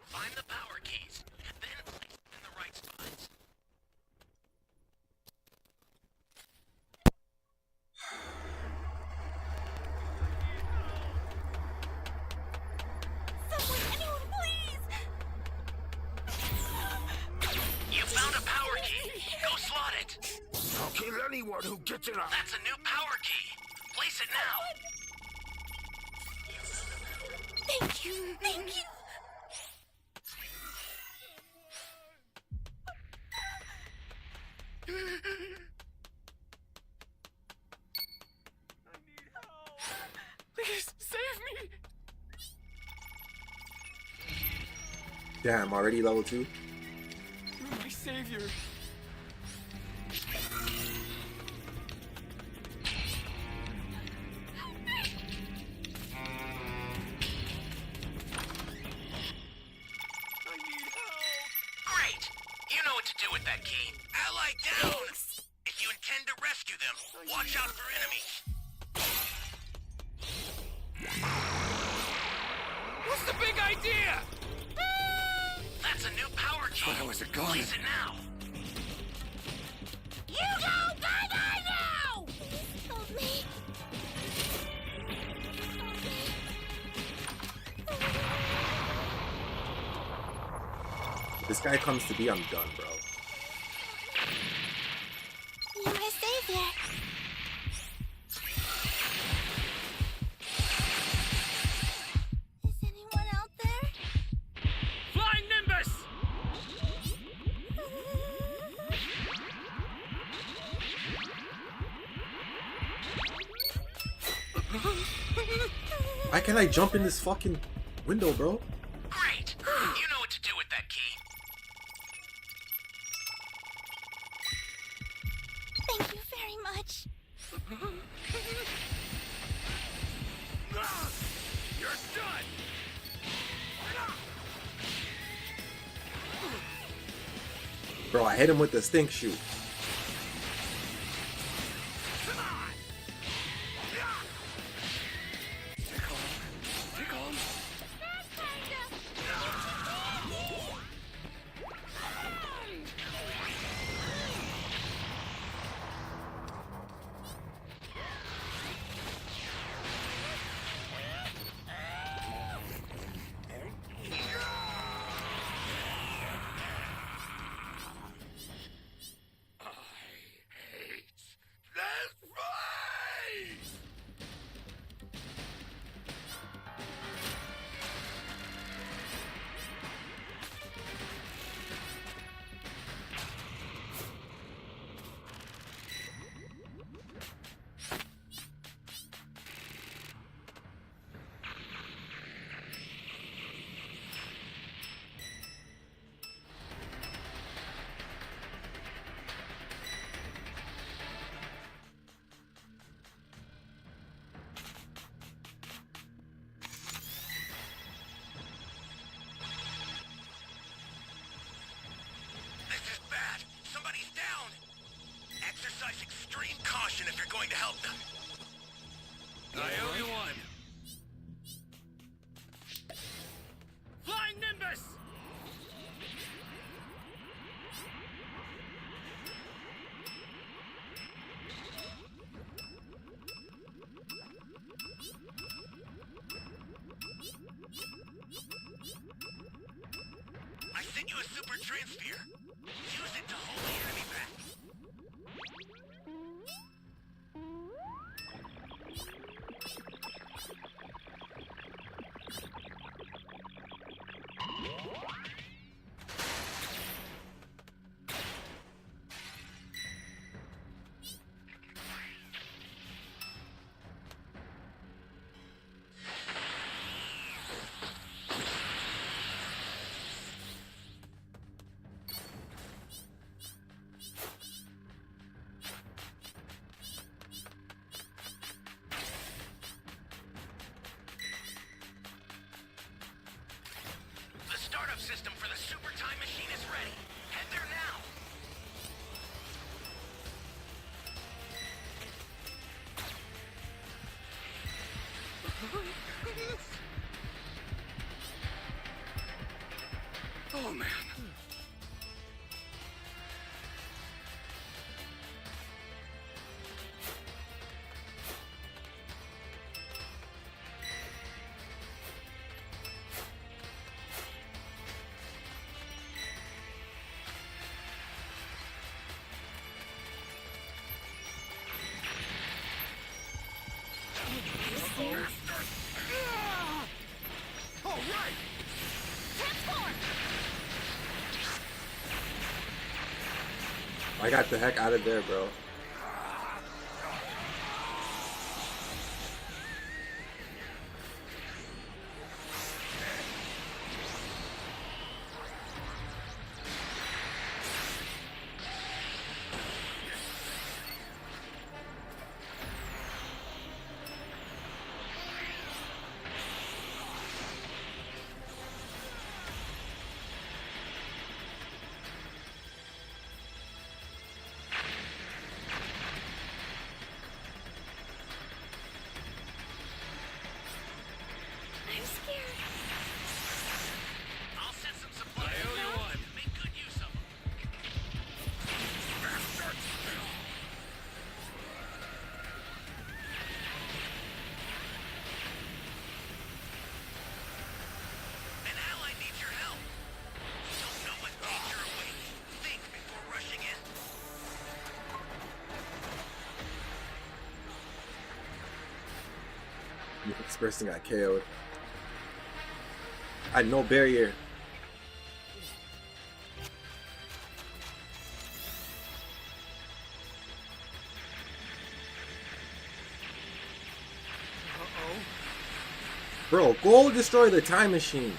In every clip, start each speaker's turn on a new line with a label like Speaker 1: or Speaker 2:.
Speaker 1: Find the power keys, then place them in the right spots.
Speaker 2: Someone, anyone, please!
Speaker 1: You found a power key. Go slot it.
Speaker 3: I'll kill anyone who gets it out.
Speaker 1: That's a new power key. Place it now.
Speaker 2: Thank you, thank you.
Speaker 4: Please save me!
Speaker 5: Damn, already level 2?
Speaker 4: You're my savior. I need help.
Speaker 1: Great. You know what to do with that key. Ally down. If you intend to rescue them, watch out for enemies.
Speaker 4: What's the big idea?
Speaker 1: That's a new power key.
Speaker 3: Thought I was a gun.
Speaker 1: Place it now.
Speaker 2: You go, bye-bye now! Please help me.
Speaker 5: This guy comes to be, I'm done, bro.
Speaker 2: You're my savior. Is anyone out there?
Speaker 4: Flying Nimbus!
Speaker 5: Why can't I jump in this fucking window, bro?
Speaker 1: Great. You know what to do with that key.
Speaker 2: Thank you very much.
Speaker 1: You're done.
Speaker 5: Bro, I hit him with the stink shoot.
Speaker 4: Oh man. All right.
Speaker 2: Transform!
Speaker 5: I got the heck out of there, bro.
Speaker 2: I'm scared.
Speaker 1: I'll send some supplies.
Speaker 4: I owe you one.
Speaker 1: Make good use of them. An ally needs your help. You don't know what danger awaits. Think before rushing in.
Speaker 5: This person got KO'd. I had no barrier.
Speaker 4: Uh-oh.
Speaker 5: Bro, go destroy the time machine.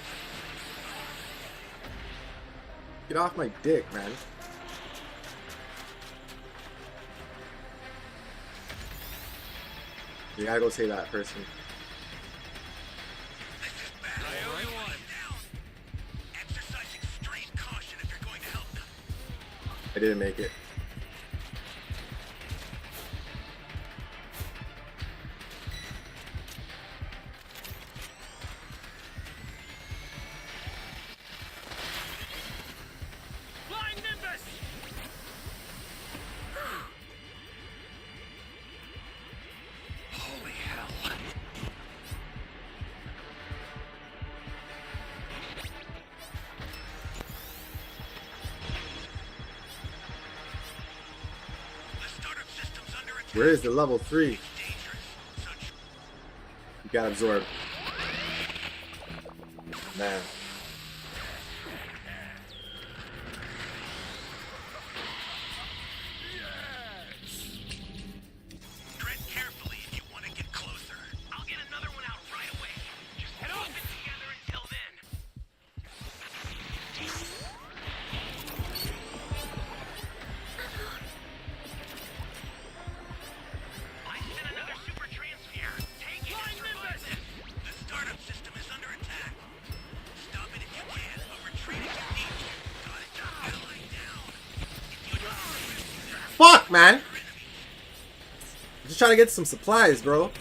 Speaker 5: Get off my dick, man. You gotta go say that person.
Speaker 4: I owe you one.
Speaker 1: Down. Exercise extreme caution if you're going to help them.
Speaker 5: I didn't make it.
Speaker 4: Flying Nimbus!
Speaker 1: Holy hell. The startup system's under attack.
Speaker 5: Where is the level 3?
Speaker 1: It's dangerous. So
Speaker 5: You gotta absorb. Man.
Speaker 1: tread carefully if you want to get closer. I'll get another one out right away. Just head off it together until then. I sent another super transfer. Take it and survive this. The startup system is under attack. Stop it if you can, but retreat if you need to. Got it? Ally down. If you
Speaker 5: Fuck, man! Just trying to get some supplies, bro.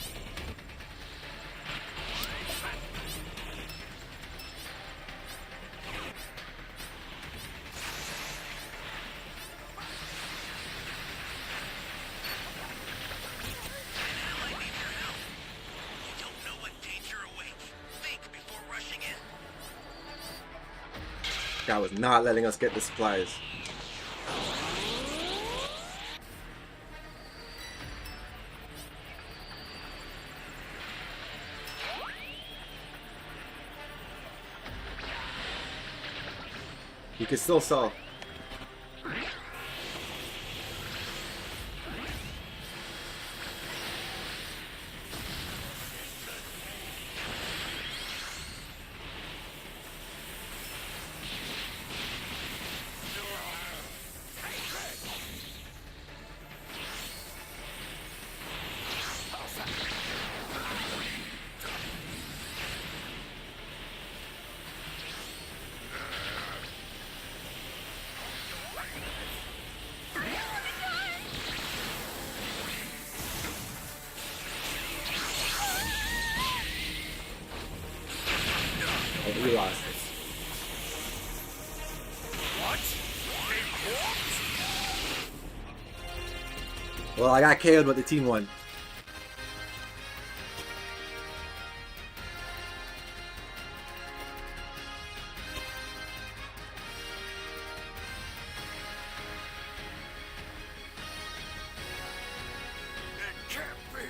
Speaker 1: ally needs your help. You don't know what danger awaits. Think before rushing in.
Speaker 5: Guy was not letting us get the supplies. You can still sell. Oh, we lost it. Well, I got KO'd, but the team won.
Speaker 3: It can't be.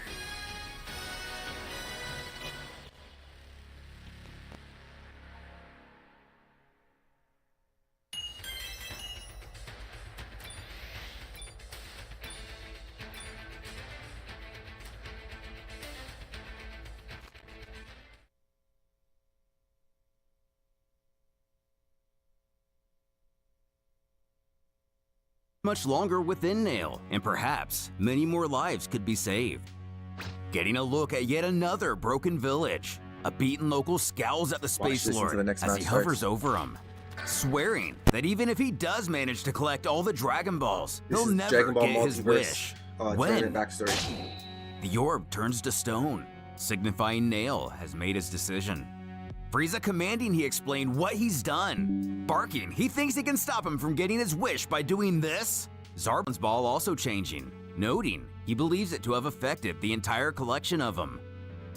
Speaker 6: Much longer within Nail, and perhaps many more lives could be saved. Getting a look at yet another broken village, a beaten local scowls at the Space
Speaker 5: this
Speaker 6: Lord
Speaker 5: until the next
Speaker 6: as
Speaker 5: match
Speaker 6: he
Speaker 5: starts.
Speaker 6: hovers over him, swearing that even if he does manage to collect all the Dragon Balls,
Speaker 5: This
Speaker 6: he'll
Speaker 5: is
Speaker 6: never
Speaker 5: Dragon Ball
Speaker 6: get his
Speaker 5: Multiverse,
Speaker 6: wish.
Speaker 5: tournament
Speaker 6: When
Speaker 5: backstory.
Speaker 6: the orb turns to stone, signifying Nail has made his decision. Frieza commanding he explained what he's done. Barking, he thinks he can stop him from getting his wish by doing this. Zarbon's ball also changing, noting he believes it to have affected the entire collection of them.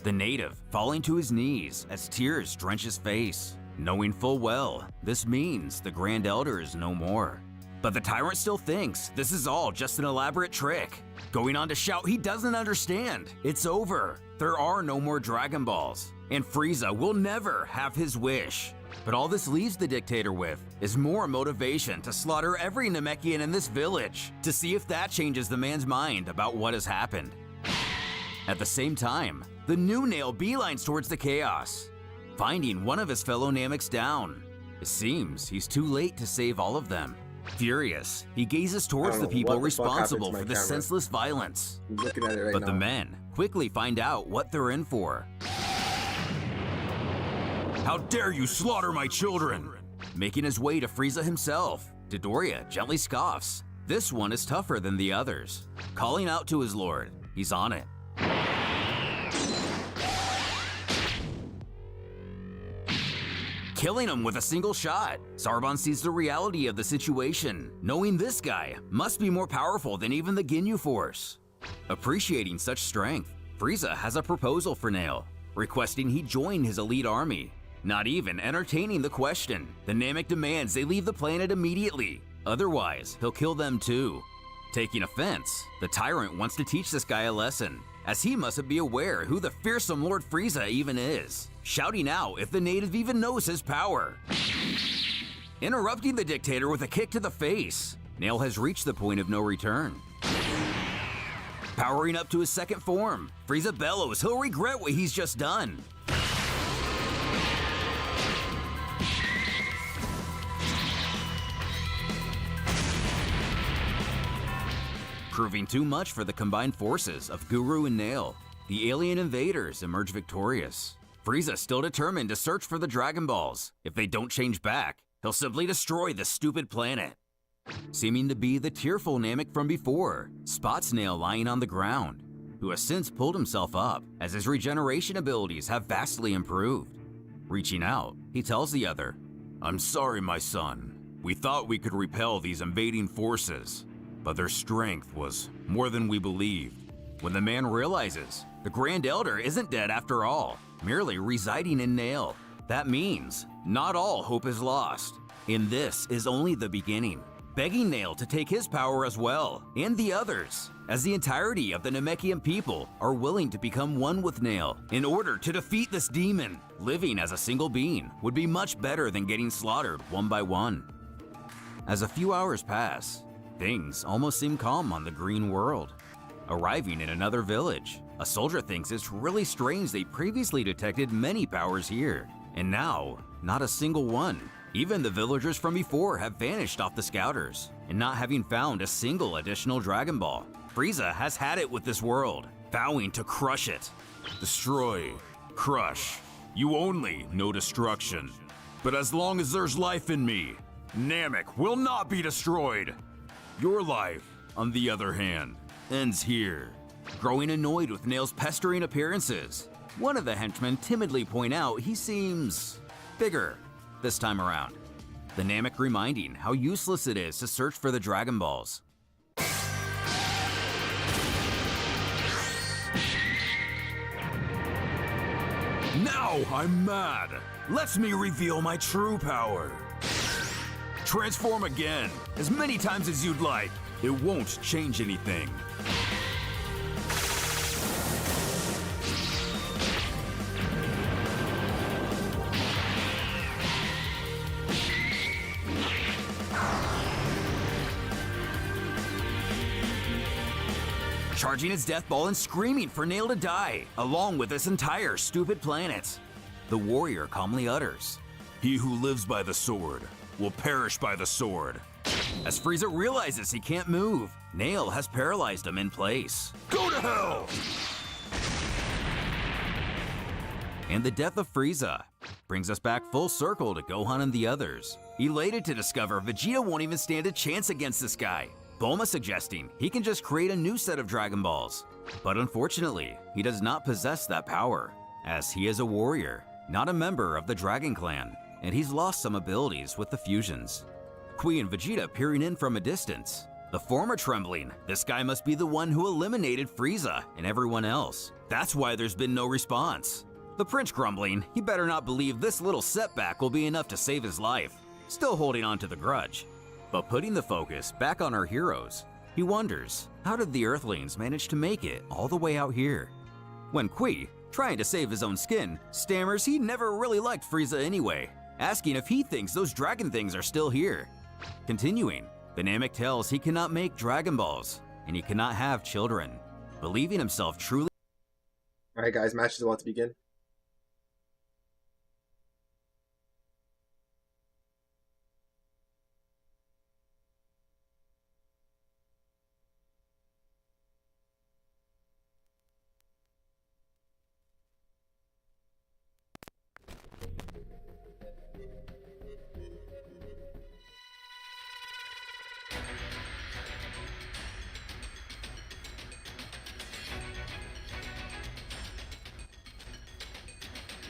Speaker 6: The native falling to his knees as tears drench his face, knowing full well this means the Grand Elder is no more. But the tyrant still thinks this is all just an elaborate trick, going on to shout he doesn't understand. It's over. There are no more Dragon Balls, and Frieza will never have his wish. But all this leaves the dictator with is more motivation to slaughter every Namekian in this village to see if that changes the man's mind about what has happened. At the same time, the new Nail beelines towards the chaos, finding one of his fellow Nameks down. It seems he's too late to save all of them. Furious, he gazes towards
Speaker 5: I
Speaker 6: the
Speaker 5: don't know
Speaker 6: people
Speaker 5: what the fuck happened
Speaker 6: responsible
Speaker 5: to my
Speaker 6: for the
Speaker 5: camera.
Speaker 6: senseless violence.
Speaker 5: I'm looking at it right
Speaker 6: But
Speaker 5: now.
Speaker 6: the men quickly find out what they're in for. How dare you slaughter my children! Making his way to Frieza himself, Dodoria gently scoffs. This one is tougher than the others. Calling out to his lord, he's on it. Killing him with a single shot, Zarbon sees the reality of the situation, knowing this guy must be more powerful than even the Ginyu Force. Appreciating such strength, Frieza has a proposal for Nail, requesting he join his elite army. Not even entertaining the question, the Namek demands they leave the planet immediately, otherwise he'll kill them too. Taking offense, the tyrant wants to teach this guy a lesson, as he mustn't be aware who the fearsome Lord Frieza even is, shouting out if the native even knows his power. Interrupting the dictator with a kick to the face, Nail has reached the point of no return. Powering up to his second form, Frieza bellows he'll regret what he's just done. Proving too much for the combined forces of Guru and Nail, the alien invaders emerge victorious. Frieza still determined to search for the Dragon Balls. If they don't change back, he'll simply destroy the stupid planet. Seeming to be the tearful Namek from before, spots Nail lying on the ground, who has since pulled himself up as his regeneration abilities have vastly improved. Reaching out, he tells the other, "I'm sorry, my son. We thought we could repel these invading forces, but their strength was more than we believed." When the man realizes the Grand Elder isn't dead after all, merely residing in Nail, that means not all hope is lost. And this is only the beginning, begging Nail to take his power as well, and the others, as the entirety of the Namekian people are willing to become one with Nail in order to defeat this demon. Living as a single being would be much better than getting slaughtered one by one. As a few hours pass, things almost seem calm on the green world. Arriving in another village, a soldier thinks it's really strange they previously detected many powers here, and now, not a single one. Even the villagers from before have vanished off the scouters, and not having found a single additional Dragon Ball. Frieza has had it with this world, vowing to crush it. Destroy, crush, you only know destruction. But as long as there's life in me, Namek will not be destroyed. Your life, on the other hand, ends here. Growing annoyed with Nail's pestering appearances, one of the henchmen timidly point out he seems bigger this time around. The Namek reminding how useless it is to search for the Dragon Balls. Now I'm mad. Let me reveal my true power. Transform again, as many times as you'd like. It won't change anything. Charging his death ball and screaming for Nail to die, along with this entire stupid planet. The warrior calmly utters, "He who lives by the sword will perish by the sword." As Frieza realizes he can't move, Nail has paralyzed him in place. Go to hell! And the death of Frieza brings us back full circle to Gohan and the others, elated to discover Vegeta won't even stand a chance against this guy. Bulma suggesting he can just create a new set of Dragon Balls. But unfortunately, he does not possess that power, as he is a warrior, not a member of the Dragon Clan, and he's lost some abilities with the fusions. Qui and Vegeta peering in from a distance, the former trembling, this guy must be the one who eliminated Frieza and everyone else. That's why there's been no response. The Prince grumbling, he better not believe this little setback will be enough to save his life, still holding on to the grudge. But putting the focus back on our heroes, he wonders, how did the Earthlings manage to make it all the way out here? When Qui, trying to save his own skin, stammers he never really liked Frieza anyway, asking if he thinks those dragon things are still here. Continuing, the Namek tells he cannot make Dragon Balls, and he cannot have children, believing himself truly.
Speaker 5: Alright guys, match is about to begin.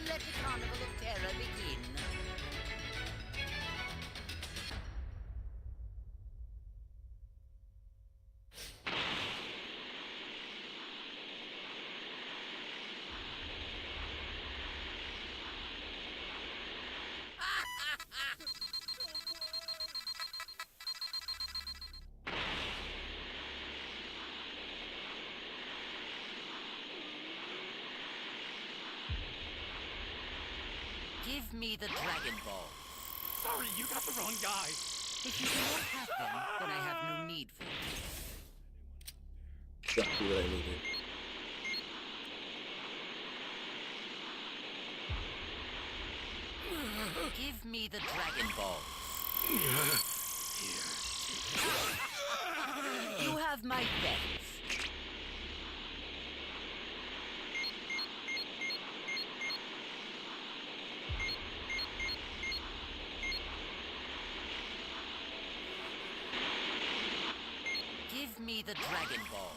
Speaker 2: Let the carnival of terror begin. Give me the Dragon Ball.
Speaker 4: Sorry, you got the wrong guy.
Speaker 2: If you do not have them, then I have no need for them.
Speaker 5: Exactly what I needed.
Speaker 2: Give me the Dragon Balls. You have my thanks. Give me the Dragon Balls.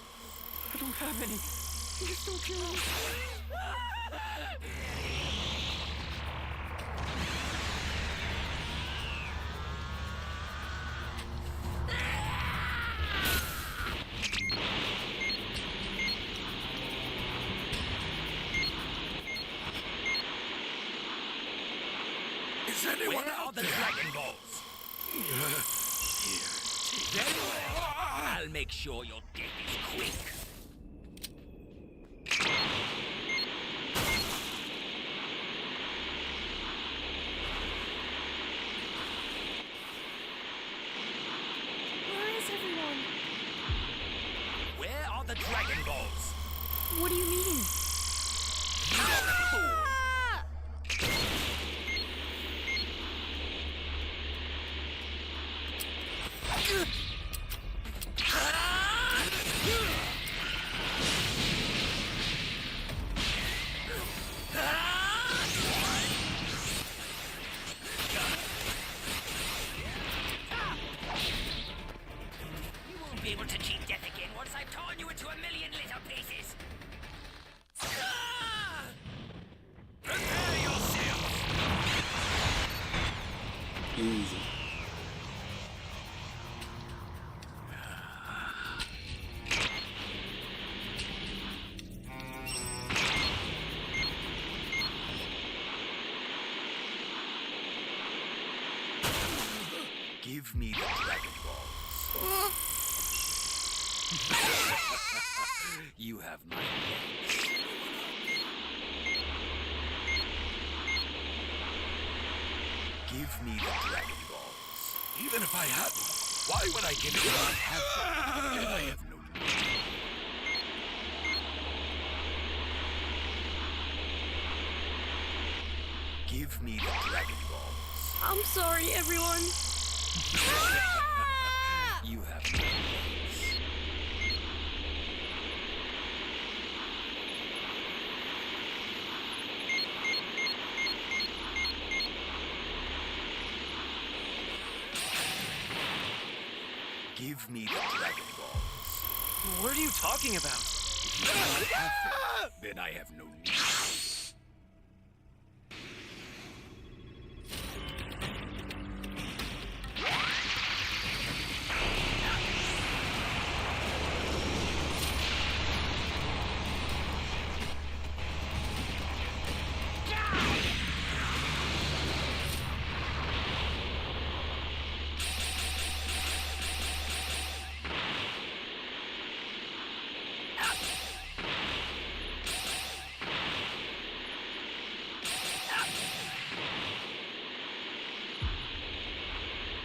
Speaker 4: I don't have any. Please don't kill me.
Speaker 3: Is anyone
Speaker 1: Where are
Speaker 3: out
Speaker 1: the
Speaker 3: there?
Speaker 1: Dragon Balls? Very well. I'll make sure your death is quick.
Speaker 7: Where is everyone?
Speaker 1: Where are the Dragon Balls?
Speaker 7: What do you mean?
Speaker 1: You won't be able to cheat death again once I've torn you into a million little pieces. Prepare yourself.
Speaker 5: Easy.
Speaker 3: Give me the Dragon Balls. You have my thanks. Give me the Dragon Balls. Even if I had one, why would I give it? I have them, and I have no need. Give me the Dragon Balls.
Speaker 7: I'm sorry, everyone.
Speaker 3: You have my thanks. Give me the Dragon Balls.
Speaker 4: What are you talking about?
Speaker 3: If you do not have them, then I have no need.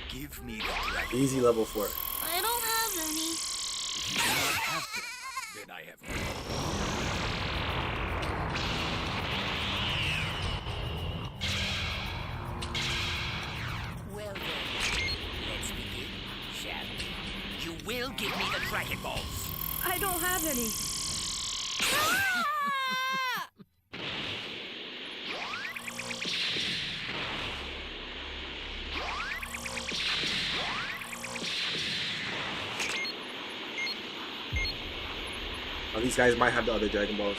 Speaker 3: Give me the Dragon
Speaker 5: Easy level 4.
Speaker 2: I don't have any.
Speaker 3: If you do not have them, then I have no need.
Speaker 1: Well then, let's begin, shall we? You will give me the Dragon Balls.
Speaker 7: I don't have any.
Speaker 5: Oh, these guys might have the other Dragon Balls.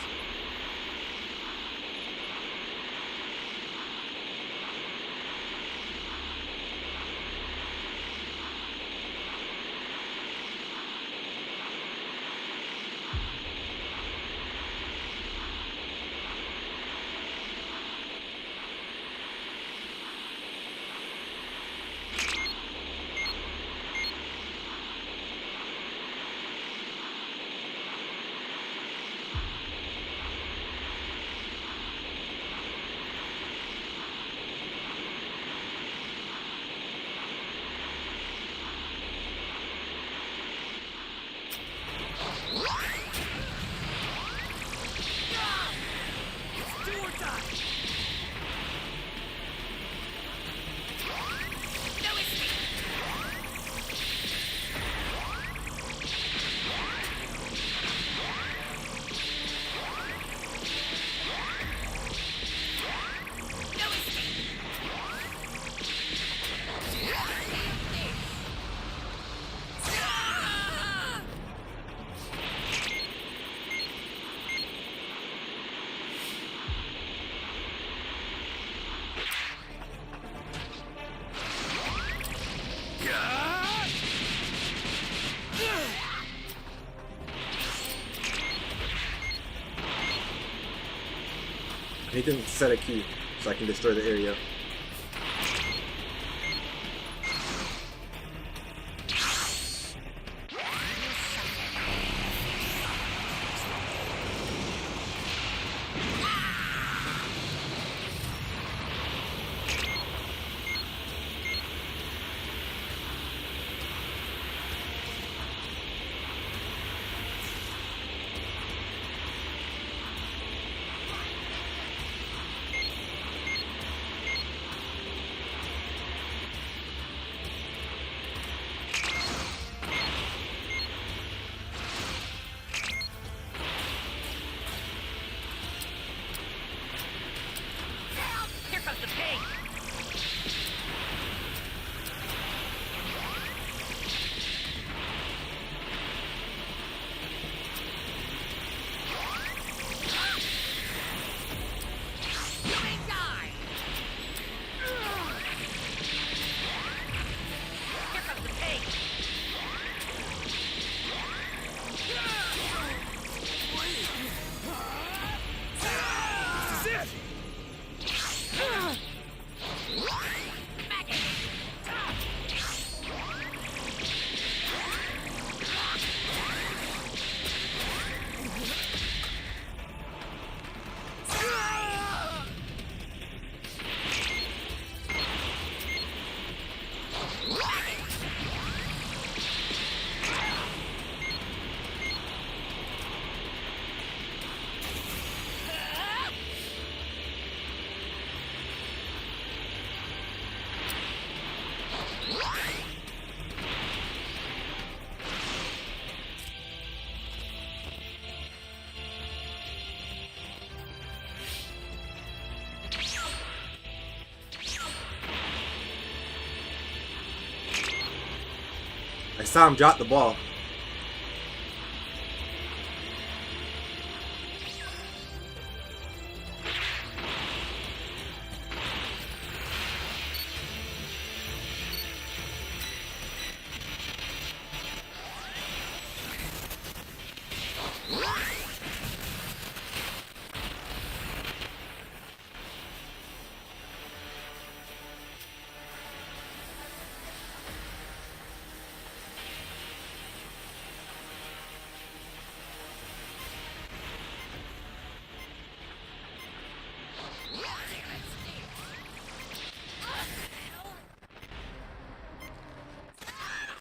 Speaker 5: I need to set a key so I can destroy the area. I saw him drop the ball.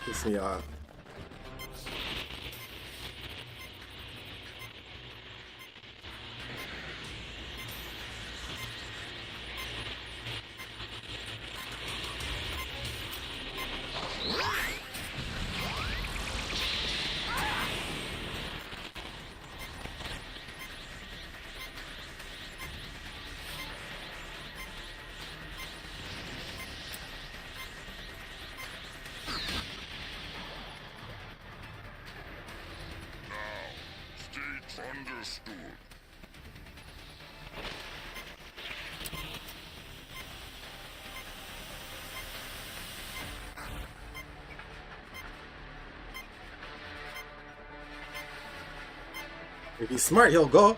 Speaker 5: Piss me off.
Speaker 8: Understood.
Speaker 5: If he's smart, he'll go.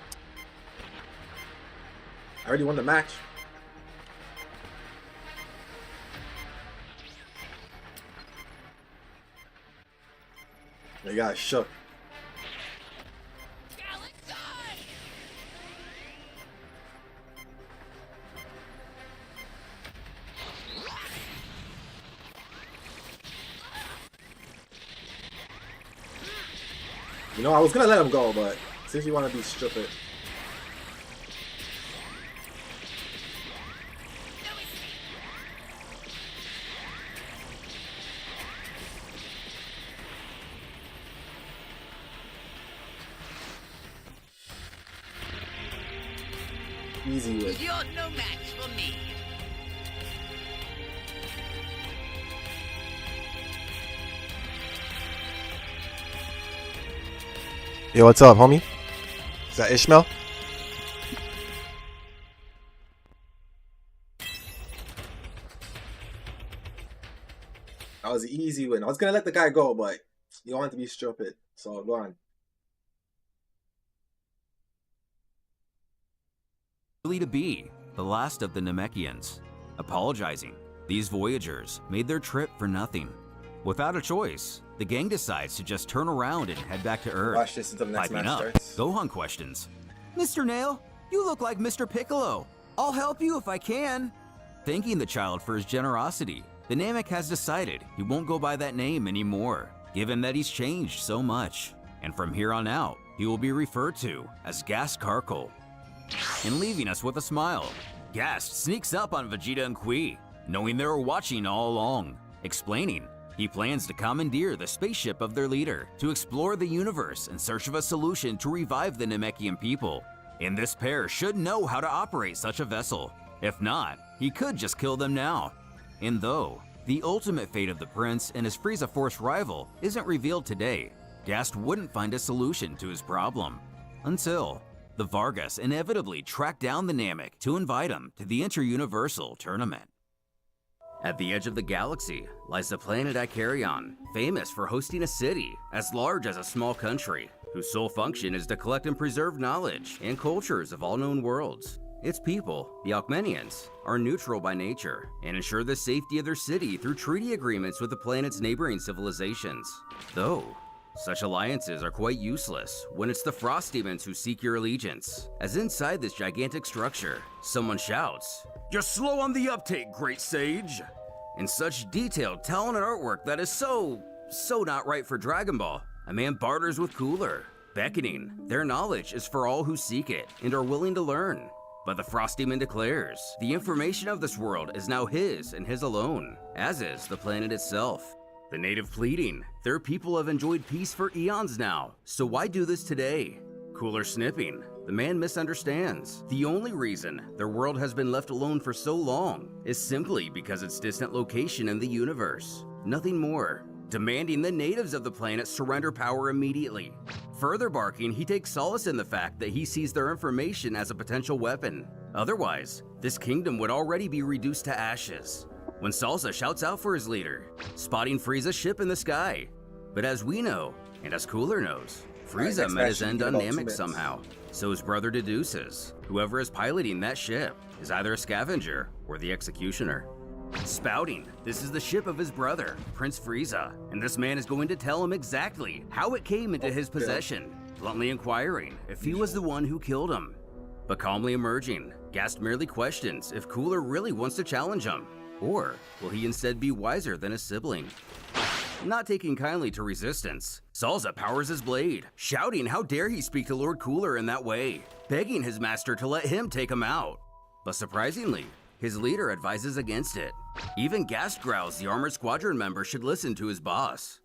Speaker 5: I already won the match. They got shook. You know, I was gonna let him go, but since you want to be stupid. Easy win.
Speaker 2: You're no match for me.
Speaker 9: Yo, what's up, homie? Is that Ishmael?
Speaker 5: That was an easy win. I was gonna let the guy go, but you wanted to be stupid. So go on.
Speaker 6: To be the last of the Namekians. Apologizing, these voyagers made their trip for nothing. Without a choice, the gang decides to just turn around and head back to Earth.
Speaker 5: Watch this until the next
Speaker 6: Piping
Speaker 5: match
Speaker 6: up,
Speaker 5: starts.
Speaker 6: Gohan questions. Mr. Nail, you look like Mr. Piccolo. I'll help you if I can. Thanking the child for his generosity, the Namek has decided he won't go by that name anymore, given that he's changed so much. And from here on out, he will be referred to as Gas Karkle. And leaving us with a smile, Gast sneaks up on Vegeta and Kui, knowing they were watching all along, explaining he plans to commandeer the spaceship of their leader to explore the universe in search of a solution to revive the Namekian people. And this pair should know how to operate such a vessel. If not, he could just kill them now. And though the ultimate fate of the prince and his Frieza Force rival isn't revealed today, Gast wouldn't find a solution to his problem until the Vargas inevitably track down the Namek to invite him to the Inter-Universal Tournament. At the edge of the galaxy lies the planet Icarion, famous for hosting a city as large as a small country, whose sole function is to collect and preserve knowledge and cultures of all known worlds. Its people, the Alkmenians, are neutral by nature and ensure the safety of their city through treaty agreements with the planet's neighboring civilizations. Though, such alliances are quite useless when it's the Frost Demons who seek your allegiance, as inside this gigantic structure, someone shouts, "You're slow on the uptake, great sage!" In such detailed talent and artwork that is so not right for Dragon Ball, a man barters with Cooler, beckoning their knowledge is for all who seek it and are willing to learn. But the Frost Demon declares the information of this world is now his and his alone, as is the planet itself. The native pleading, their people have enjoyed peace for eons now, so why do this today? Cooler snipping, the man misunderstands. The only reason their world has been left alone for so long is simply because its distant location in the universe. Nothing more. demanding the natives of the planet surrender power immediately. Further barking, he takes solace in the fact that he sees their information as a potential weapon. Otherwise, this kingdom would already be reduced to ashes. When Salsa shouts out for his leader, spotting Frieza's ship in the sky. But as we know, and as Cooler knows, Frieza
Speaker 5: next
Speaker 6: met his
Speaker 5: match,
Speaker 6: end
Speaker 5: in
Speaker 6: on
Speaker 5: about 2
Speaker 6: Namek
Speaker 5: minutes.
Speaker 6: somehow. So his brother deduces whoever is piloting that ship is either a scavenger or the executioner. Spouting, this is the ship of his brother, Prince Frieza, and this man is going to tell him exactly how it came into his possession, bluntly inquiring if he was the one who killed him. But calmly emerging, Gast merely questions if Cooler really wants to challenge him, or will he instead be wiser than his sibling? Not taking kindly to resistance, Salza powers his blade, shouting how dare he speak to Lord Cooler in that way, begging his master to let him take him out. But surprisingly, his leader advises against it. Even Gast growls the armored squadron member should listen to his boss.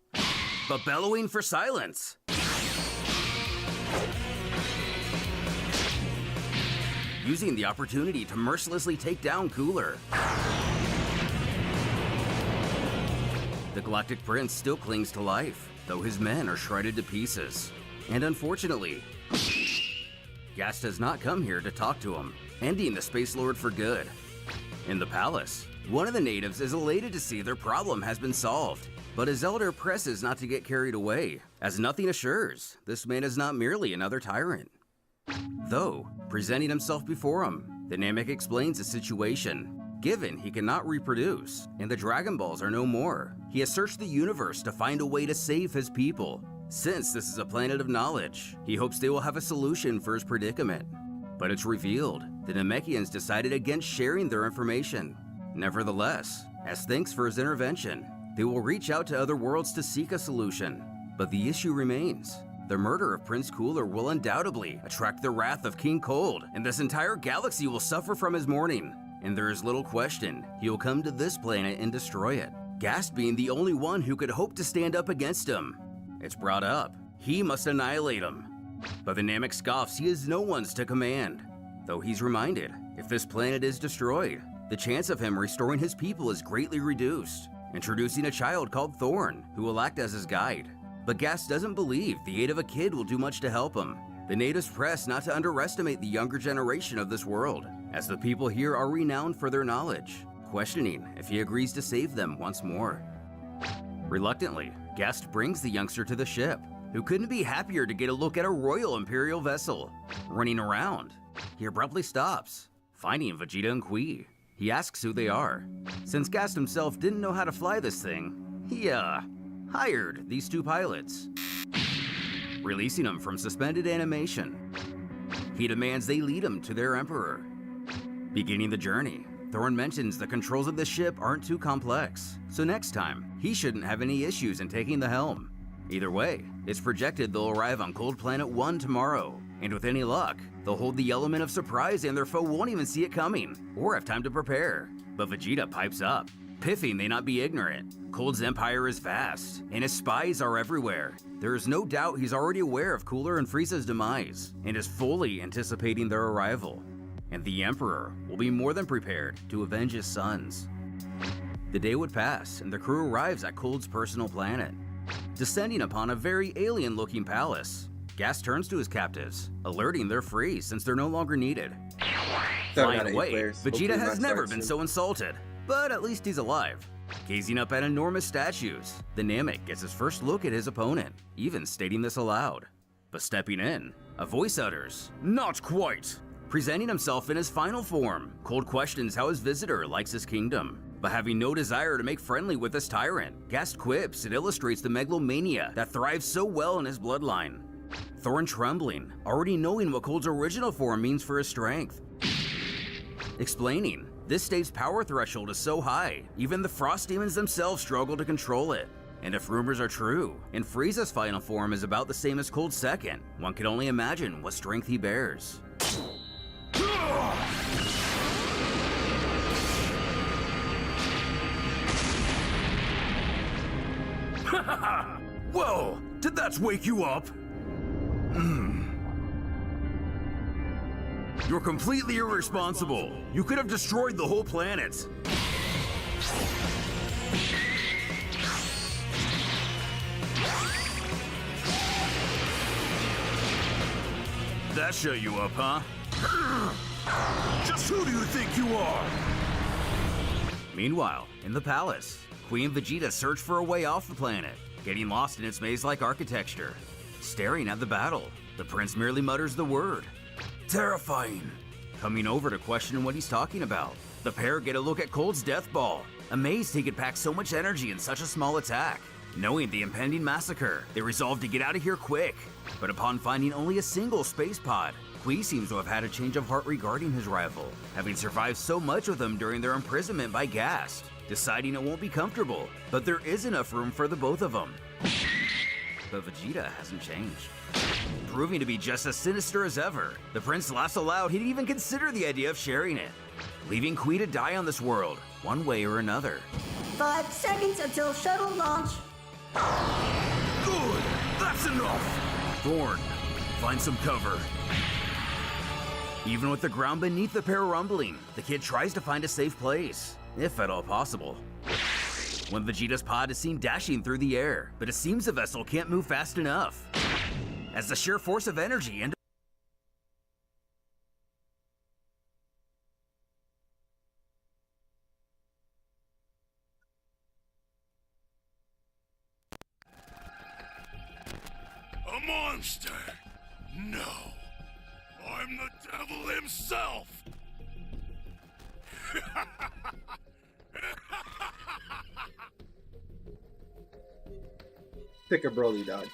Speaker 6: But bellowing for silence. Using the opportunity to mercilessly take down Cooler. The Galactic Prince still clings to life, though his men are shredded to pieces. And unfortunately, Gast has not come here to talk to him, ending the Space Lord for good. In the palace, one of the natives is elated to see their problem has been solved, but his elder presses not to get carried away, as nothing assures this man is not merely another tyrant. Though, presenting himself before him, the Namek explains the situation. Given he cannot reproduce, and the Dragon Balls are no more, he has searched the universe to find a way to save his people. Since this is a planet of knowledge, he hopes they will have a solution for his predicament. But it's revealed the Namekians decided against sharing their information. Nevertheless, as thanks for his intervention, they will reach out to other worlds to seek a solution. But the issue remains. The murder of Prince Cooler will undoubtedly attract the wrath of King Cold, and this entire galaxy will suffer from his mourning. And there is little question he will come to this planet and destroy it. Gast being the only one who could hope to stand up against him. It's brought up, he must annihilate him. But the Namek scoffs he is no one's to command. Though he's reminded, if this planet is destroyed, the chance of him restoring his people is greatly reduced, introducing a child called Thorn, who will act as his guide. But Gast doesn't believe the aid of a kid will do much to help him. The natives press not to underestimate the younger generation of this world, as the people here are renowned for their knowledge, questioning if he agrees to save them once more. Reluctantly, Gast brings the youngster to the ship, who couldn't be happier to get a look at a royal imperial vessel. Running around, he abruptly stops, finding Vegeta and Kui. He asks who they are. Since Gast himself didn't know how to fly this thing, he hired these two pilots, releasing them from suspended animation. He demands they lead him to their emperor. Beginning the journey, Thorn mentions the controls of the ship aren't too complex, so next time, he shouldn't have any issues in taking the helm. Either way, it's projected they'll arrive on Cold Planet 1 tomorrow, and with any luck, they'll hold the element of surprise and their foe won't even see it coming, or have time to prepare. But Vegeta pipes up, piffing they not be ignorant. Cold's empire is vast, and his spies are everywhere. There is no doubt he's already aware of Cooler and Frieza's demise, and is fully anticipating their arrival. And the Emperor will be more than prepared to avenge his sons. The day would pass, and the crew arrives at Cold's personal planet. Descending upon a very alien-looking palace, Gas turns to his captives, alerting they're free since they're no longer needed.
Speaker 5: 7 out
Speaker 6: Flying
Speaker 5: of 8
Speaker 6: away,
Speaker 5: players.
Speaker 6: Vegeta
Speaker 5: Hopefully
Speaker 6: has
Speaker 5: not
Speaker 6: never
Speaker 5: starting
Speaker 6: been
Speaker 5: soon.
Speaker 6: so insulted, but at least he's alive. Gazing up at enormous statues, the Namek gets his first look at his opponent, even stating this aloud. But stepping in, a voice utters, "Not quite!" Presenting himself in his final form, Cold questions how his visitor likes his kingdom. But having no desire to make friendly with this tyrant, Gast quips it illustrates the megalomania that thrives so well in his bloodline. Thorn trembling, already knowing what Cold's original form means for his strength. Explaining, this state's power threshold is so high, even the Frost Demons themselves struggle to control it. And if rumors are true, and Frieza's final form is about the same as Cold's second, one can only imagine what strength he bears.
Speaker 3: Whoa! Did that wake you up?
Speaker 6: You're completely irresponsible. You could have destroyed the whole planet. that show you up, huh?
Speaker 3: Just who do you think you are?
Speaker 6: Meanwhile, in the palace, Queen Vegeta search for a way off the planet, getting lost in its maze-like architecture. Staring at the battle, the prince merely mutters the word, "Terrifying." Coming over to question what he's talking about, the pair get a look at Cold's death ball, amazed he could pack so much energy in such a small attack. Knowing the impending massacre, they resolve to get out of here quick. But upon finding only a single space pod, Qui seems to have had a change of heart regarding his rival, having survived so much with them during their imprisonment by Gast, deciding it won't be comfortable, but there is enough room for the both of them. But Vegeta hasn't changed. Proving to be just as sinister as ever, the prince laughs aloud he'd even consider the idea of sharing it, leaving Qui to die on this world, one way or another.
Speaker 2: 5 seconds until shuttle launch.
Speaker 3: Good! That's enough!
Speaker 6: Thorn, find some cover. Even with the ground beneath the pair rumbling, the kid tries to find a safe place, if at all possible. When Vegeta's pod is seen dashing through the air, but it seems the vessel can't move fast enough. As the sheer force of energy and
Speaker 3: A monster! No! I'm the devil himself!
Speaker 5: Pick a Broly, dog.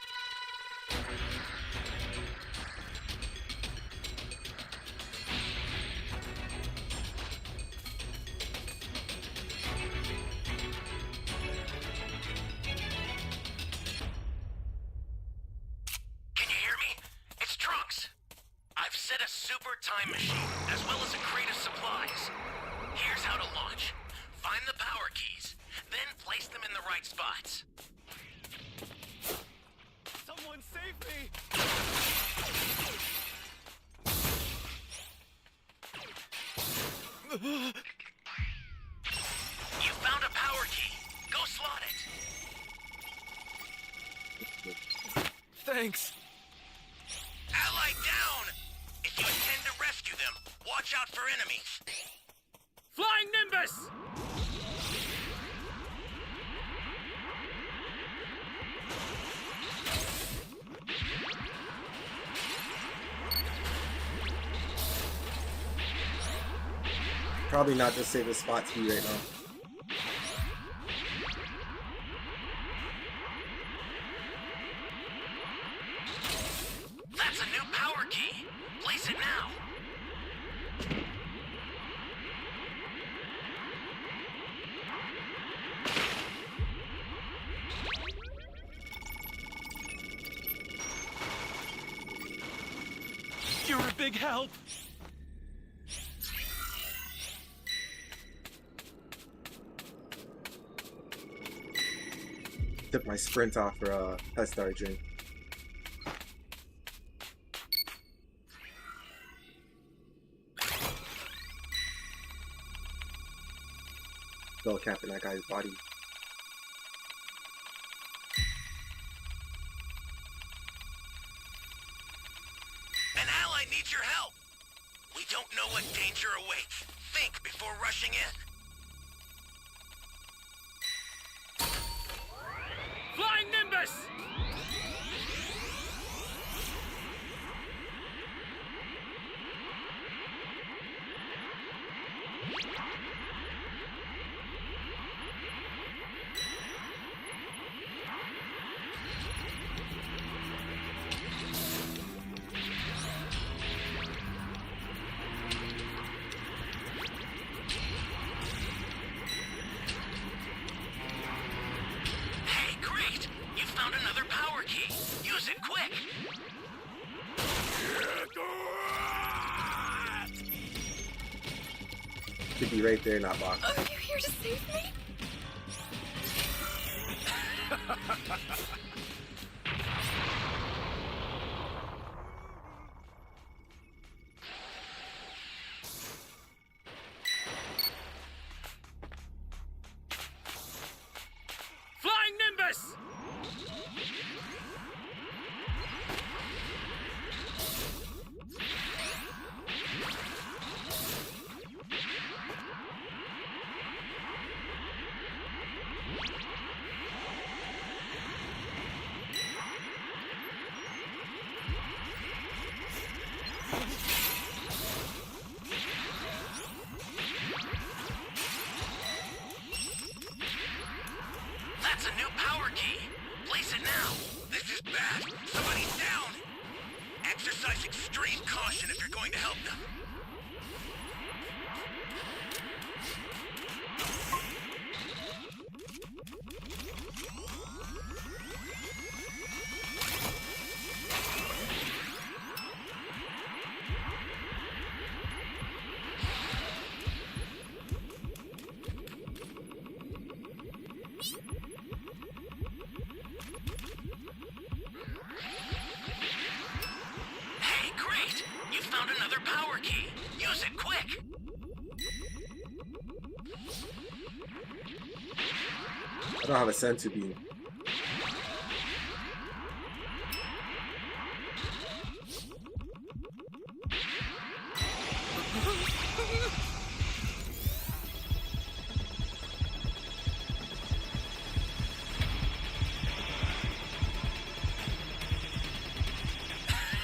Speaker 1: Can you hear me? It's Trunks. I've set a super time machine, as well as a crate of supplies. Here's how to launch. Find the power keys, then place them in the right spots.
Speaker 4: Someone save me!
Speaker 1: You found a power key. Go slot it.
Speaker 4: Thanks.
Speaker 1: Ally down! If you intend to rescue them, watch out for enemies.
Speaker 4: Flying Nimbus!
Speaker 5: Probably not the safest spot to be right now.
Speaker 1: That's a new power key. Place it now.
Speaker 4: You're a big help.
Speaker 5: Took my sprint off for a Pet Star drink. Still capping that guy's body.
Speaker 1: An ally needs your help. We don't know what danger awaits. Think before rushing in.
Speaker 4: Flying Nimbus!
Speaker 1: Hey, great! You found another power key. Use it quick.
Speaker 5: Should be right there in that box.
Speaker 2: Are you here to save me?
Speaker 4: Flying Nimbus!
Speaker 5: I don't have a sensu beam.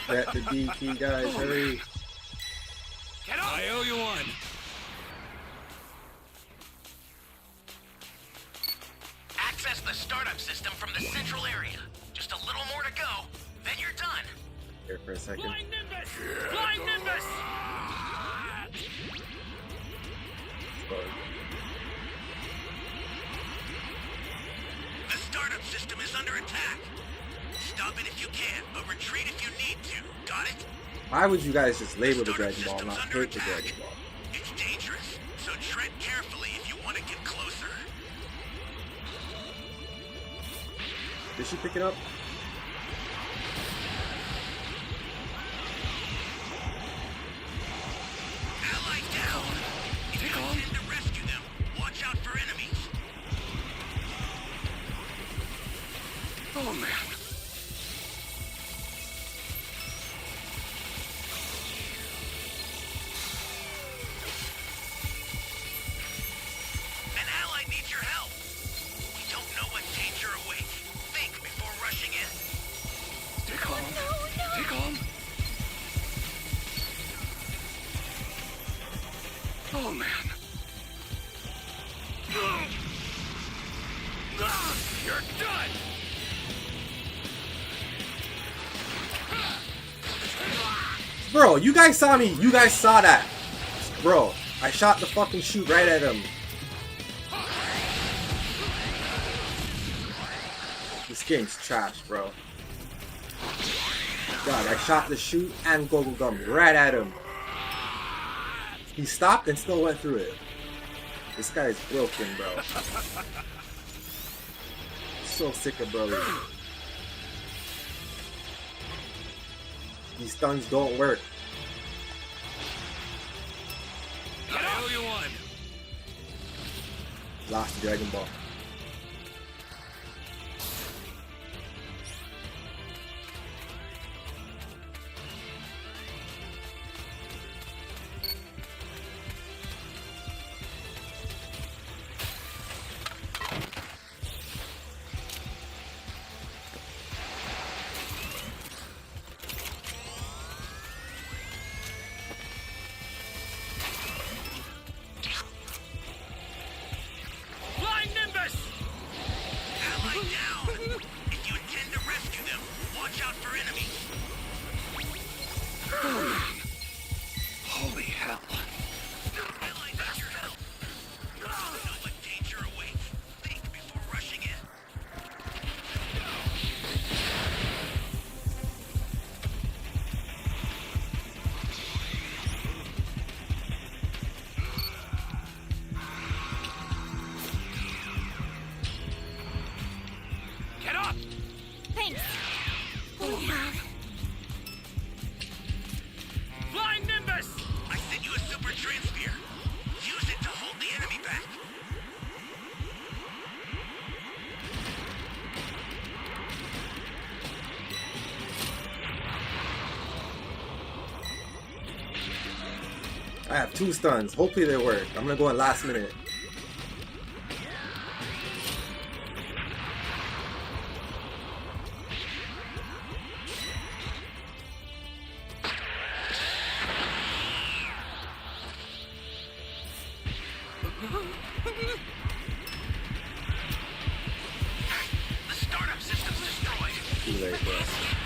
Speaker 5: Get the D key, guys, hurry.
Speaker 4: Get up! I owe you one.
Speaker 1: Access the startup system from the central area. Just a little more to go, then you're done.
Speaker 5: Here for a second.
Speaker 4: Flying Nimbus! Flying Nimbus!
Speaker 1: The startup system is under attack. Stop it if you can, but retreat if you need to. Got it?
Speaker 5: Why would you guys just label the
Speaker 1: Startup
Speaker 5: Dragon Ball,
Speaker 1: system's
Speaker 5: not
Speaker 1: under
Speaker 5: hate the
Speaker 1: attack.
Speaker 5: Dragon Ball?
Speaker 1: It's dangerous, so tread carefully if you want to get closer.
Speaker 5: Did she pick it up?
Speaker 1: Ally down. If you intend to rescue them, watch out for enemies.
Speaker 4: Oh man.
Speaker 1: An ally needs your help. We don't know what danger awaits. Think before rushing in.
Speaker 4: Stay calm. Stay calm. Oh man. You're done.
Speaker 5: Bro, you guys saw me. You guys saw that. Bro, I shot the fucking shoot right at him. This game's trash, bro. God, I shot the shoot and Gogo Gum right at him. He stopped and still went through it. This guy is broken, bro. So sick of bro. These stuns don't work.
Speaker 4: I owe you one.
Speaker 5: Lost the Dragon Ball.
Speaker 4: Flying Nimbus!
Speaker 1: Ally down. If you intend to rescue them, watch out for enemies.
Speaker 4: Holy hell.
Speaker 1: Ally needs your help. You don't know what danger awaits. Think before rushing in.
Speaker 4: Get up!
Speaker 2: Thanks. Oh, man.
Speaker 4: Flying Nimbus!
Speaker 1: I sent you a super transfer. Use it to hold the enemy back.
Speaker 5: I have 2 stuns. Hopefully they work. I'm gonna go in last minute.
Speaker 1: The startup system's destroyed.
Speaker 5: Too late, bro.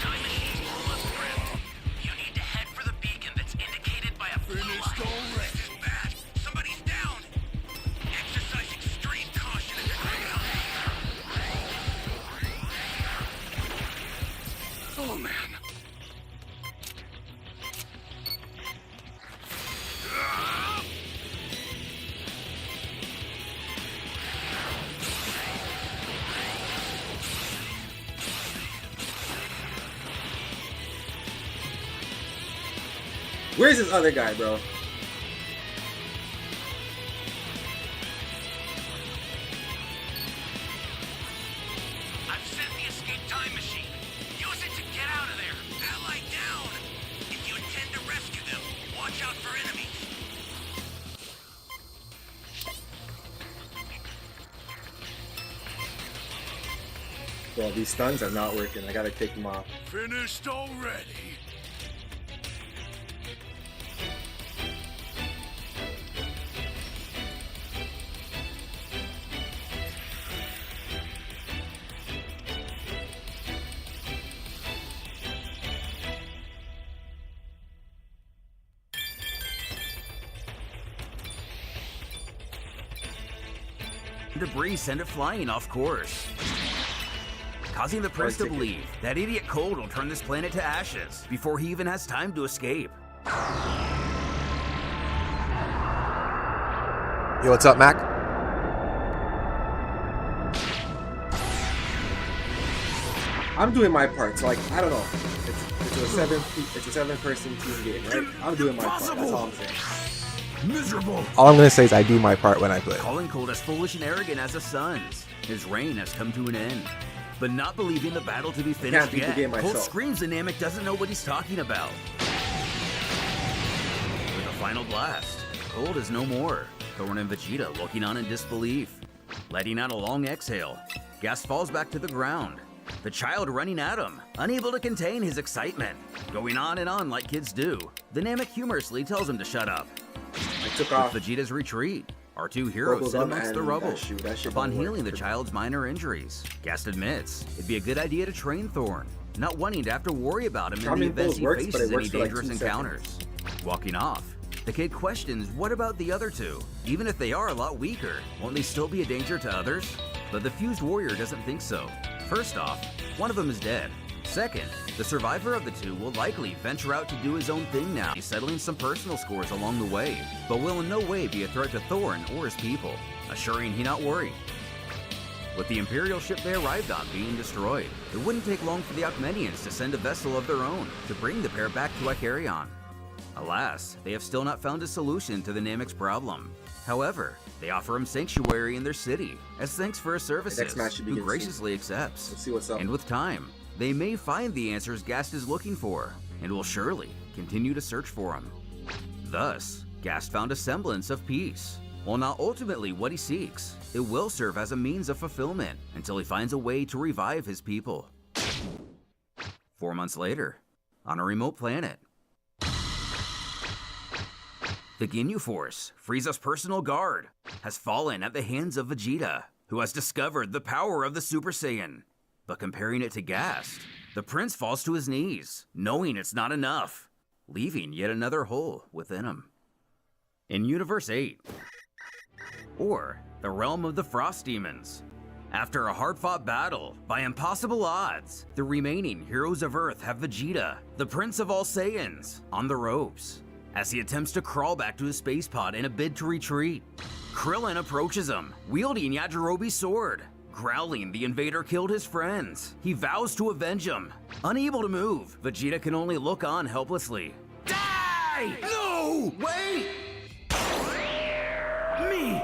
Speaker 1: Time machine's almost prepped. You need to head for the beacon that's indicated by a blue light. This is bad. Somebody's down. Exercise extreme caution in the crowd.
Speaker 4: Oh man.
Speaker 5: Where's this other guy, bro? Well, these stuns are not working. I gotta take them off.
Speaker 3: Finished already.
Speaker 6: Debris send it flying off course, causing the prince to believe that idiot Cold will turn this planet to ashes before he even has time to escape.
Speaker 9: Yo, what's up, Mac?
Speaker 5: I'm doing my part, so like I don't know. It's a seven-person team game, right? I'm doing my part. That's all I'm saying.
Speaker 3: Miserable.
Speaker 9: All I'm gonna say is I do my part when I play.
Speaker 6: Calling Cold as foolish and arrogant as the suns, his reign has come to an end. But not believing the battle to be finished
Speaker 5: beat the
Speaker 6: yet,
Speaker 5: game
Speaker 6: Cold
Speaker 5: myself.
Speaker 6: screams and Namek doesn't know what he's talking about. With a final blast, Cold is no more. Thorn and Vegeta looking on in disbelief. Letting out a long exhale, Gas falls back to the ground. The child running at him, unable to contain his excitement. Going on and on like kids do, the Namek humorously tells him to shut up.
Speaker 5: I took off.
Speaker 6: With Vegeta's retreat, our two heroes sit
Speaker 5: Bubblegum
Speaker 6: amongst the
Speaker 5: and
Speaker 6: rubble.
Speaker 5: that shit
Speaker 6: Upon
Speaker 5: don't work
Speaker 6: healing the
Speaker 5: for me.
Speaker 6: child's minor injuries, Gast admits it'd be a good idea to train Thorn, not wanting to have to worry about him in the
Speaker 5: Charming
Speaker 6: event
Speaker 5: Pose
Speaker 6: he
Speaker 5: works, but
Speaker 6: faces
Speaker 5: it
Speaker 6: any
Speaker 5: works for like
Speaker 6: dangerous
Speaker 5: 2
Speaker 6: encounters. Walking off, the kid questions what about the other two? Even if they are a lot weaker, won't they still be a danger to others? But the fused warrior doesn't think so. First off, one of them is dead. Second, the survivor of the two will likely venture out to do his own thing now, settling some personal scores along the way, but will in no way be a threat to Thorn or his people, assuring he not worry. With the Imperial ship they arrived on being destroyed, it wouldn't take long for the Augmenians to send a vessel of their own to bring the pair back to Icarion. Alas, they have still not found a solution to the Namek's problem. However, they offer him sanctuary in their city as thanks for his services,
Speaker 5: match should
Speaker 6: who
Speaker 5: begin
Speaker 6: graciously accepts.
Speaker 5: Let's see what's up.
Speaker 6: And with time, they may find the answers Gast is looking for, and will surely continue to search for them. Thus, Gast found a semblance of peace. While not ultimately what he seeks, it will serve as a means of fulfillment until he finds a way to revive his people. 4 months later, on a remote planet, the Ginyu Force, Frieza's personal guard, has fallen at the hands of Vegeta, who has discovered the power of the Super Saiyan. But comparing it to Gast, the prince falls to his knees, knowing it's not enough, leaving yet another hole within him. In Universe 8, or the realm of the Frost Demons, after a hard-fought battle by impossible odds, the remaining heroes of Earth have Vegeta, the Prince of all Saiyans, on the ropes, as he attempts to crawl back to his space pod in a bid to retreat. Krillin approaches him, wielding Yajirobe's sword. Growling, the invader killed his friends. He vows to avenge him. Unable to move, Vegeta can only look on helplessly. Die! No! Wait! Me,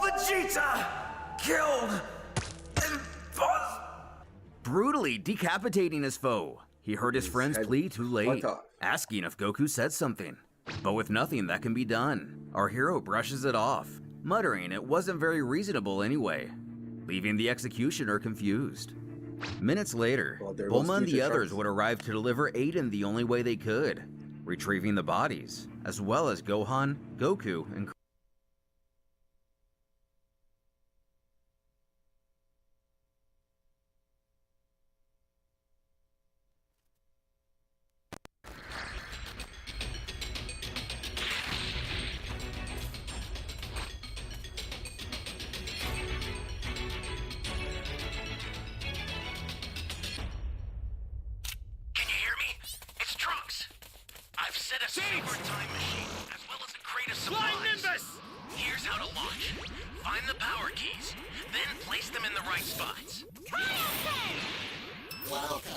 Speaker 6: Vegeta, killed and brutally decapitating his foe. He heard his friend's plea too late, asking if Goku said something. But with nothing that can be done, our hero brushes it off, muttering it wasn't very reasonable anyway, leaving the executioner confused. Minutes later, Bulma and the others would arrive to deliver Aiden the only way they could, retrieving the bodies, as well as Gohan, Goku, and
Speaker 1: Can you hear me? It's Trunks. I've set a super time machine, as well as a crate of supplies.
Speaker 4: Flying Nimbus!
Speaker 1: Here's how to launch. Find the power keys, then place them in the right spots.
Speaker 2: Welcome.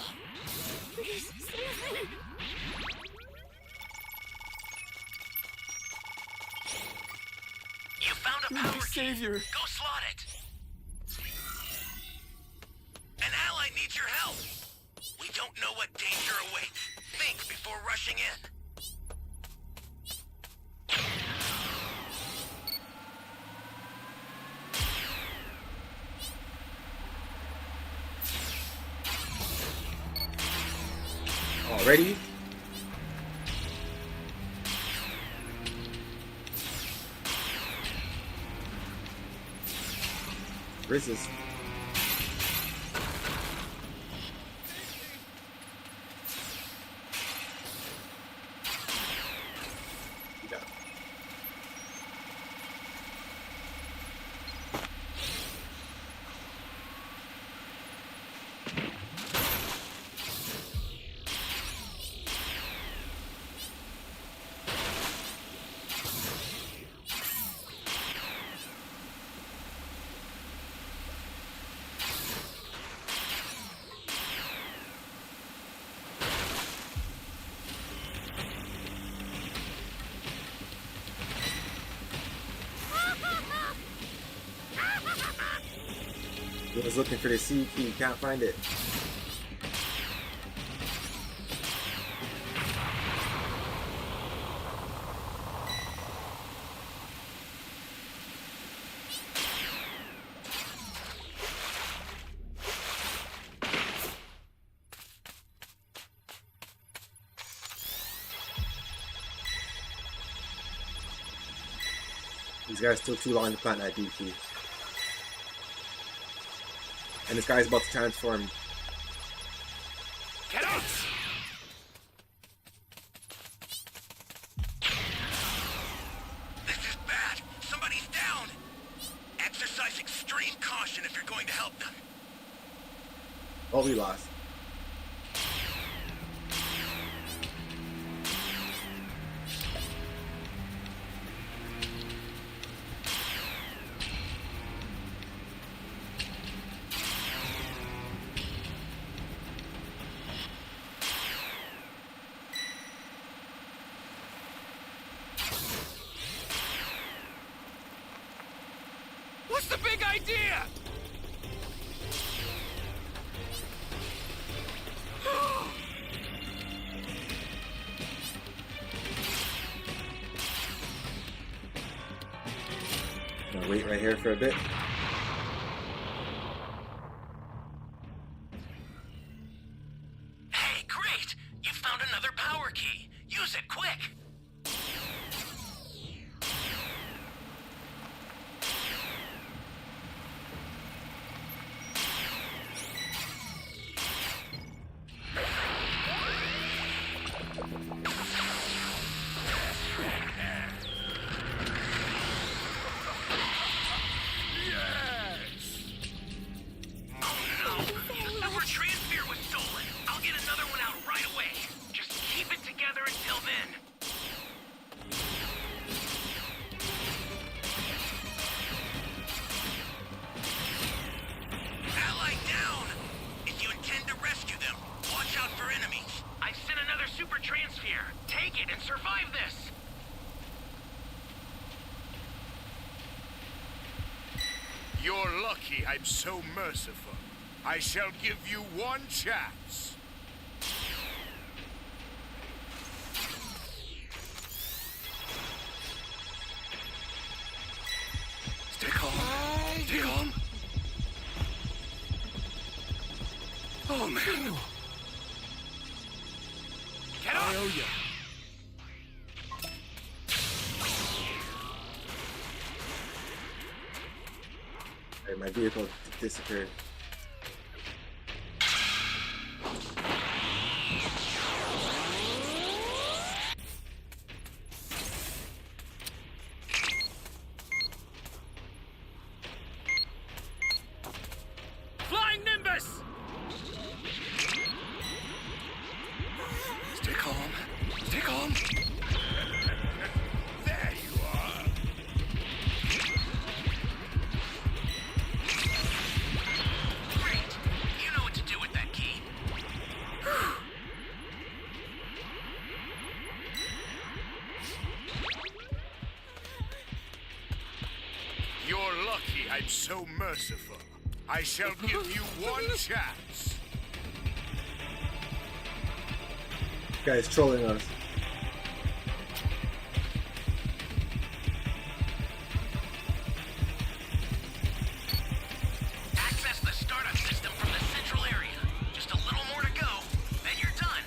Speaker 1: You found a power key. Go slot it. An ally needs your help. We don't know what danger awaits. Think before rushing in.
Speaker 5: Ready? Raises. Yeah. He was looking for the C key, can't find it. These guys took too long to plant that D key. And this guy's about to transform.
Speaker 4: Get out!
Speaker 1: This is bad. Somebody's down. Exercise extreme caution if you're going to help them.
Speaker 5: Oh, we lost.
Speaker 4: What's the big idea?
Speaker 5: Gonna wait right here for a bit.
Speaker 1: Hey, great! You found another power key. Use it quick.
Speaker 3: You're lucky I'm so merciful. I shall give you one chance.
Speaker 4: Stay calm. Stay calm. Oh, man. Get up! I owe you.
Speaker 5: Hey, my vehicle disappeared.
Speaker 4: Flying Nimbus! Stay calm. Stay calm.
Speaker 3: There you are.
Speaker 1: Great! You know what to do with that key.
Speaker 3: You're lucky I'm so merciful. I shall give you one chance.
Speaker 5: This guy's trolling us.
Speaker 1: Access the startup system from the central area. Just a little more to go, then you're done.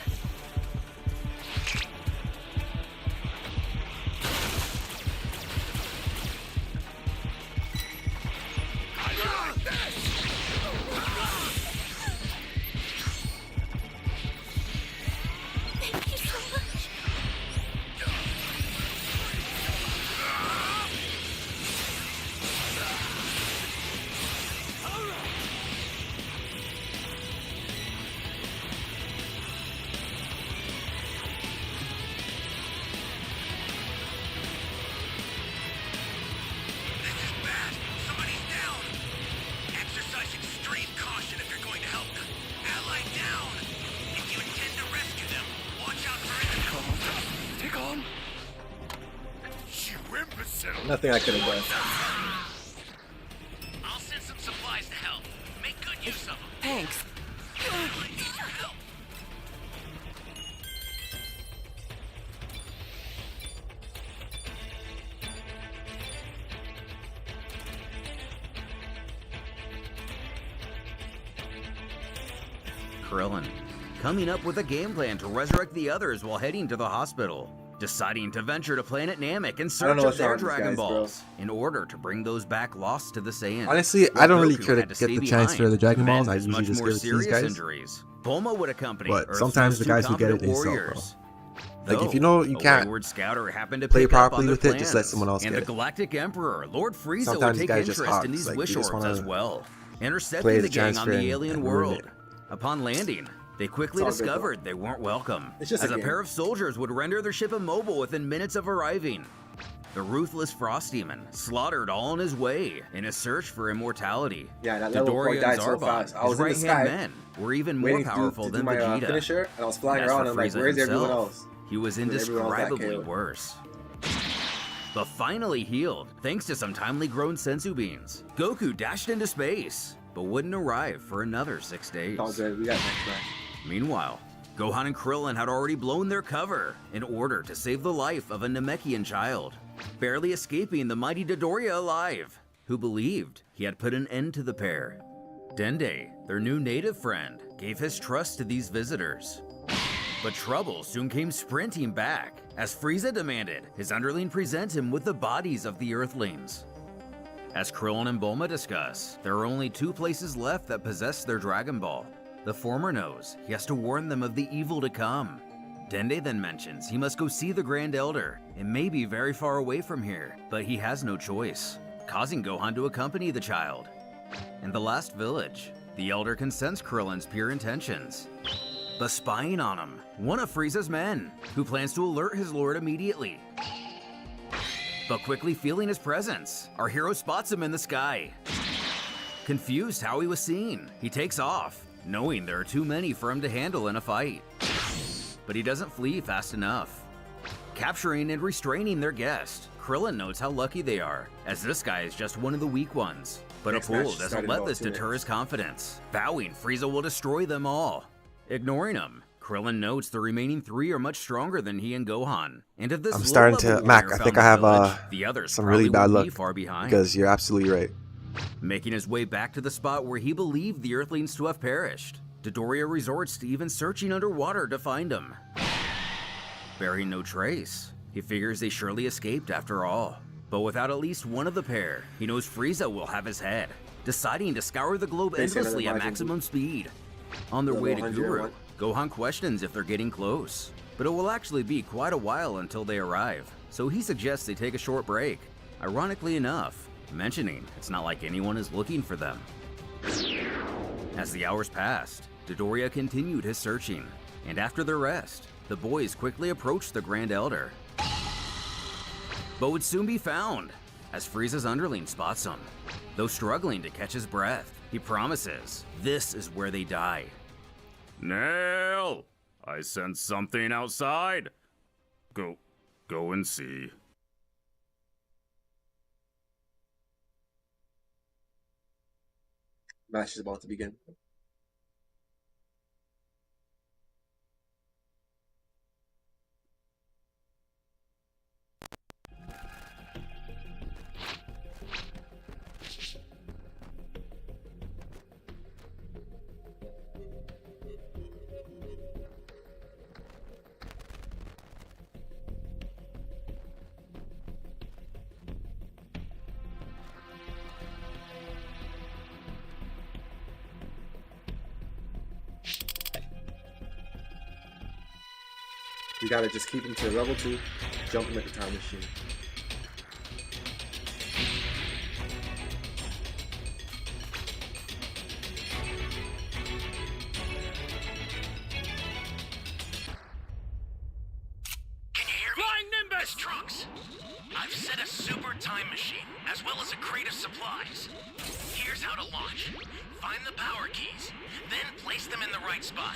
Speaker 5: Nothing I could have done.
Speaker 1: I'll send some supplies to help. Make good use of them.
Speaker 2: Thanks.
Speaker 1: I need your help.
Speaker 6: Krillin, coming up with a game plan to resurrect the others while heading to the hospital, deciding to venture to planet Namek in
Speaker 5: know
Speaker 6: search of
Speaker 5: what's
Speaker 6: their
Speaker 5: wrong with these
Speaker 6: Dragon
Speaker 5: guys, bro.
Speaker 6: Balls in order to bring those back lost to the Saiyans.
Speaker 9: Honestly,
Speaker 6: While
Speaker 9: I don't really
Speaker 6: Goku
Speaker 9: care to
Speaker 6: had
Speaker 9: get
Speaker 6: stay
Speaker 9: the chance
Speaker 6: behind
Speaker 9: for the Dragon
Speaker 6: men
Speaker 9: Balls. I
Speaker 6: with
Speaker 9: usually
Speaker 6: much
Speaker 9: just
Speaker 6: more
Speaker 9: give it to these
Speaker 6: serious
Speaker 9: guys.
Speaker 6: injuries. Bulma would accompany,
Speaker 9: But
Speaker 6: or
Speaker 9: sometimes the
Speaker 6: those
Speaker 9: guys
Speaker 6: two
Speaker 9: who get it,
Speaker 6: competent
Speaker 9: they suck, bro.
Speaker 6: warriors.
Speaker 9: Like, if
Speaker 6: Though,
Speaker 9: you know you
Speaker 6: a
Speaker 9: can't
Speaker 6: wayward scouter happened to
Speaker 9: play
Speaker 6: pick up
Speaker 9: properly
Speaker 6: on their
Speaker 9: with it, just let
Speaker 6: plans,
Speaker 9: someone else
Speaker 6: and
Speaker 9: get
Speaker 6: the
Speaker 9: it.
Speaker 6: Galactic Emperor, Lord Frieza,
Speaker 9: Sometimes
Speaker 6: would
Speaker 9: these
Speaker 6: take
Speaker 9: guys just
Speaker 6: interest in
Speaker 9: hogs,
Speaker 6: these
Speaker 9: like,
Speaker 6: wish
Speaker 9: they just
Speaker 6: orbs
Speaker 9: wanna
Speaker 6: as well, intercepting
Speaker 9: play
Speaker 6: the
Speaker 9: the
Speaker 6: gang on
Speaker 9: transfer
Speaker 6: the
Speaker 9: and
Speaker 6: alien
Speaker 9: ruin
Speaker 6: world.
Speaker 9: it.
Speaker 6: Upon landing, they quickly
Speaker 5: It's all good,
Speaker 6: discovered they weren't welcome,
Speaker 5: It's just
Speaker 6: as
Speaker 5: a
Speaker 6: a
Speaker 5: game.
Speaker 6: pair of soldiers would render their ship immobile within minutes of arriving. The ruthless Frost Demon slaughtered all on his way in his search for immortality.
Speaker 5: Yeah, that level 4
Speaker 6: Dodoria
Speaker 5: died
Speaker 6: and
Speaker 5: so
Speaker 6: Zarbon,
Speaker 5: fast. I
Speaker 6: his
Speaker 5: was in the
Speaker 6: right-hand
Speaker 5: sky,
Speaker 6: men, were even more
Speaker 5: waiting
Speaker 6: powerful
Speaker 5: to do
Speaker 6: than
Speaker 5: my
Speaker 6: Vegeta.
Speaker 5: finisher, and I was flying
Speaker 6: As
Speaker 5: around,
Speaker 6: for
Speaker 5: and I'm like,
Speaker 6: Frieza
Speaker 5: where's everyone
Speaker 6: himself,
Speaker 5: else?
Speaker 6: he was
Speaker 5: And then everyone else got
Speaker 6: indescribably
Speaker 5: KO'd.
Speaker 6: worse. But finally healed, thanks to some timely grown sensu beans, Goku dashed into space, but wouldn't arrive for another 6 days.
Speaker 5: It's all good. We got next match.
Speaker 6: Meanwhile, Gohan and Krillin had already blown their cover in order to save the life of a Namekian child, barely escaping the mighty Dodoria alive, who believed he had put an end to the pair. Dende, their new native friend, gave his trust to these visitors. But trouble soon came sprinting back, as Frieza demanded his underling present him with the bodies of the Earthlings. As Krillin and Bulma discuss, there are only 2 places left that possess their Dragon Ball. The former knows he has to warn them of the evil to come. Dende then mentions he must go see the Grand Elder. It may be very far away from here, but he has no choice, causing Gohan to accompany the child. In the last village, the Elder can sense Krillin's pure intentions, but spying on him, one of Frieza's men, who plans to alert his lord immediately. But quickly feeling his presence, our hero spots him in the sky. Confused how he was seen, he takes off, knowing there are too many for him to handle in a fight. But he doesn't flee fast enough. Capturing and restraining their guest, Krillin notes how lucky they are, as this guy is just one of the weak ones. But
Speaker 5: Next
Speaker 6: a fool
Speaker 5: match
Speaker 6: doesn't
Speaker 5: started
Speaker 6: let
Speaker 5: about
Speaker 6: this
Speaker 5: 2
Speaker 6: deter
Speaker 5: minutes.
Speaker 6: his confidence, vowing Frieza will destroy them all. Ignoring him, Krillin notes the remaining 3 are much stronger than he and Gohan, and if this
Speaker 9: I'm starting
Speaker 6: low-level
Speaker 9: to, Mac,
Speaker 6: warrior
Speaker 9: I think
Speaker 6: found
Speaker 9: I
Speaker 6: the
Speaker 9: have
Speaker 6: village, the others
Speaker 9: some really
Speaker 6: probably
Speaker 9: bad
Speaker 6: would be
Speaker 9: luck,
Speaker 6: far behind.
Speaker 9: because you're absolutely right.
Speaker 6: Making his way back to the spot where he believed the Earthlings to have perished, Dodoria resorts to even searching underwater to find them. Bearing no trace, he figures they surely escaped after all. But without at least one of the pair, he knows Frieza will have his head, deciding to scour the globe
Speaker 5: They say
Speaker 6: endlessly at
Speaker 5: another
Speaker 6: maximum speed. On their way to
Speaker 5: Level
Speaker 6: Guru,
Speaker 5: 101.
Speaker 6: Gohan questions if they're getting close, but it will actually be quite a while until they arrive, so he suggests they take a short break. Ironically enough, mentioning it's not like anyone is looking for them. As the hours passed, Dodoria continued his searching, and after their rest, the boys quickly approached the Grand Elder, but would soon be found, as Frieza's underling spots him. Though struggling to catch his breath, he promises this is where they die. Nail! I sense something outside. Go and see.
Speaker 5: Match is about to begin. We gotta just keep him to level 2, jump him at the time machine.
Speaker 1: Can you hear me? Flying Nimbus! Trunks. I've set a super time machine, as well as a crate of supplies. Here's how to launch. Find the power keys, then place them in the right spot.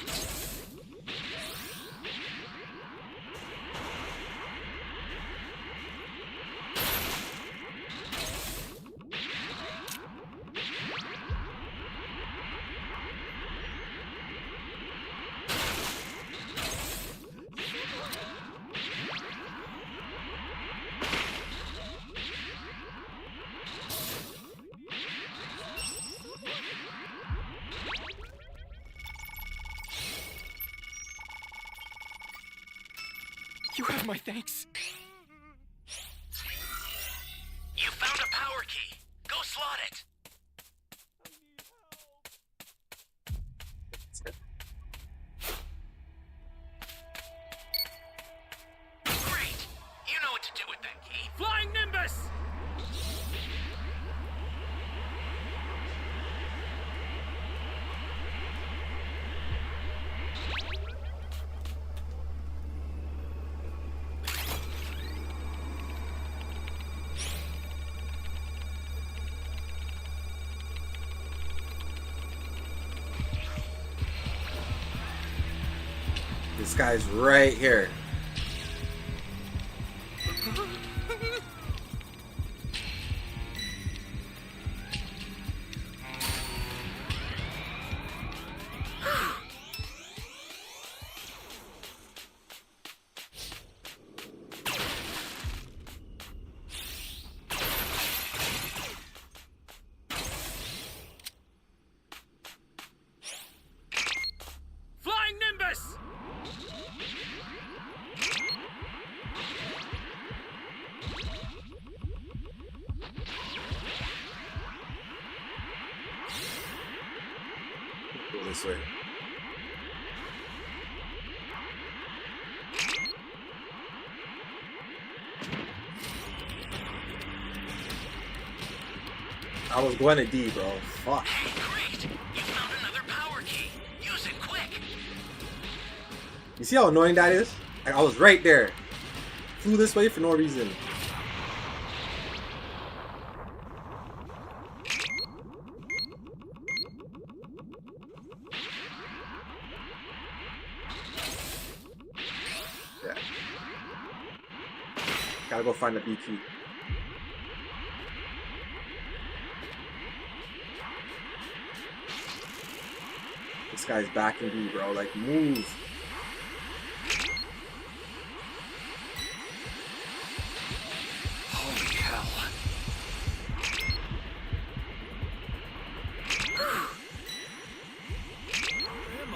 Speaker 4: You have my thanks.
Speaker 1: You found a power key. Go slot it. Great. You know what to do with that key.
Speaker 4: Flying Nimbus!
Speaker 5: This guy's right here.
Speaker 4: Flying Nimbus!
Speaker 5: Go this way. I was going to D, bro. Fuck.
Speaker 1: Hey, great. You found another power key. Use it quick.
Speaker 5: You see how annoying that is? Like, I was right there. Flew this way for no reason. Yeah. Gotta go find the B key. This guy's back in B, bro. Like, move.
Speaker 4: Holy hell. Where am I?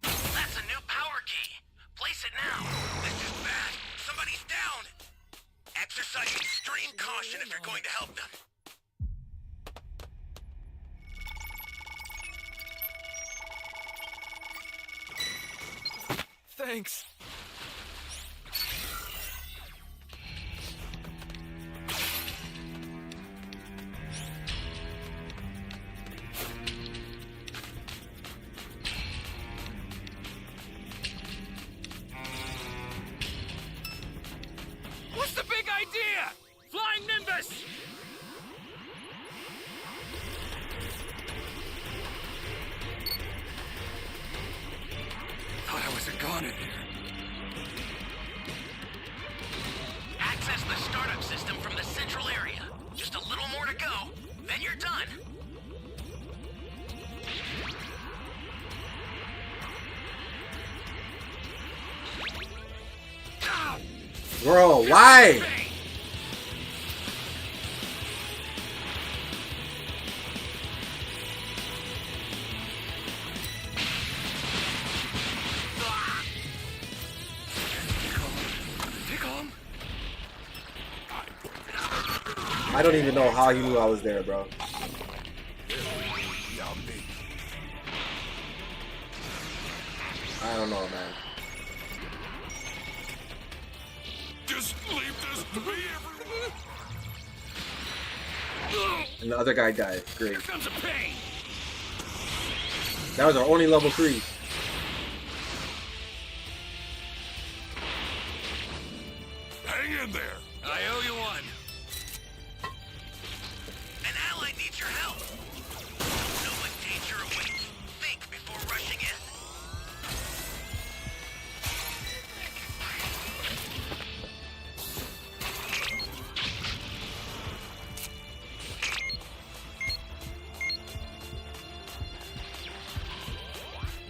Speaker 1: That's a new power key. Place it now. This is bad. Somebody's down. Exercise extreme caution if you're going to help them.
Speaker 4: Thanks. What's the big idea? Flying Nimbus! Thought I was a goner there.
Speaker 1: Access the startup system from the central area. Just a little more to go, then you're done.
Speaker 5: Bro, why?
Speaker 4: Stay calm.
Speaker 5: I don't even know how he knew I was there, bro. I don't know, man.
Speaker 3: Just leave this to me, everyone.
Speaker 5: And the other guy died. Great.
Speaker 4: Here comes a pain.
Speaker 5: That was our only level 3.
Speaker 3: Hang in there.
Speaker 4: I owe you one.
Speaker 1: An ally needs your help. Know what danger awaits. Think before rushing in.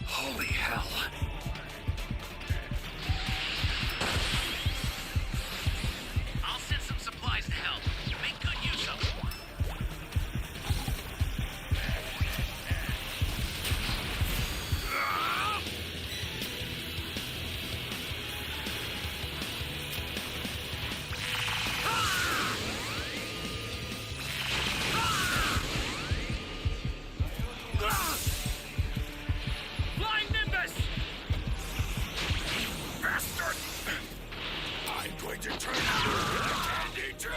Speaker 4: Holy hell.
Speaker 1: I'll send some supplies
Speaker 3: going to turn you into candy too.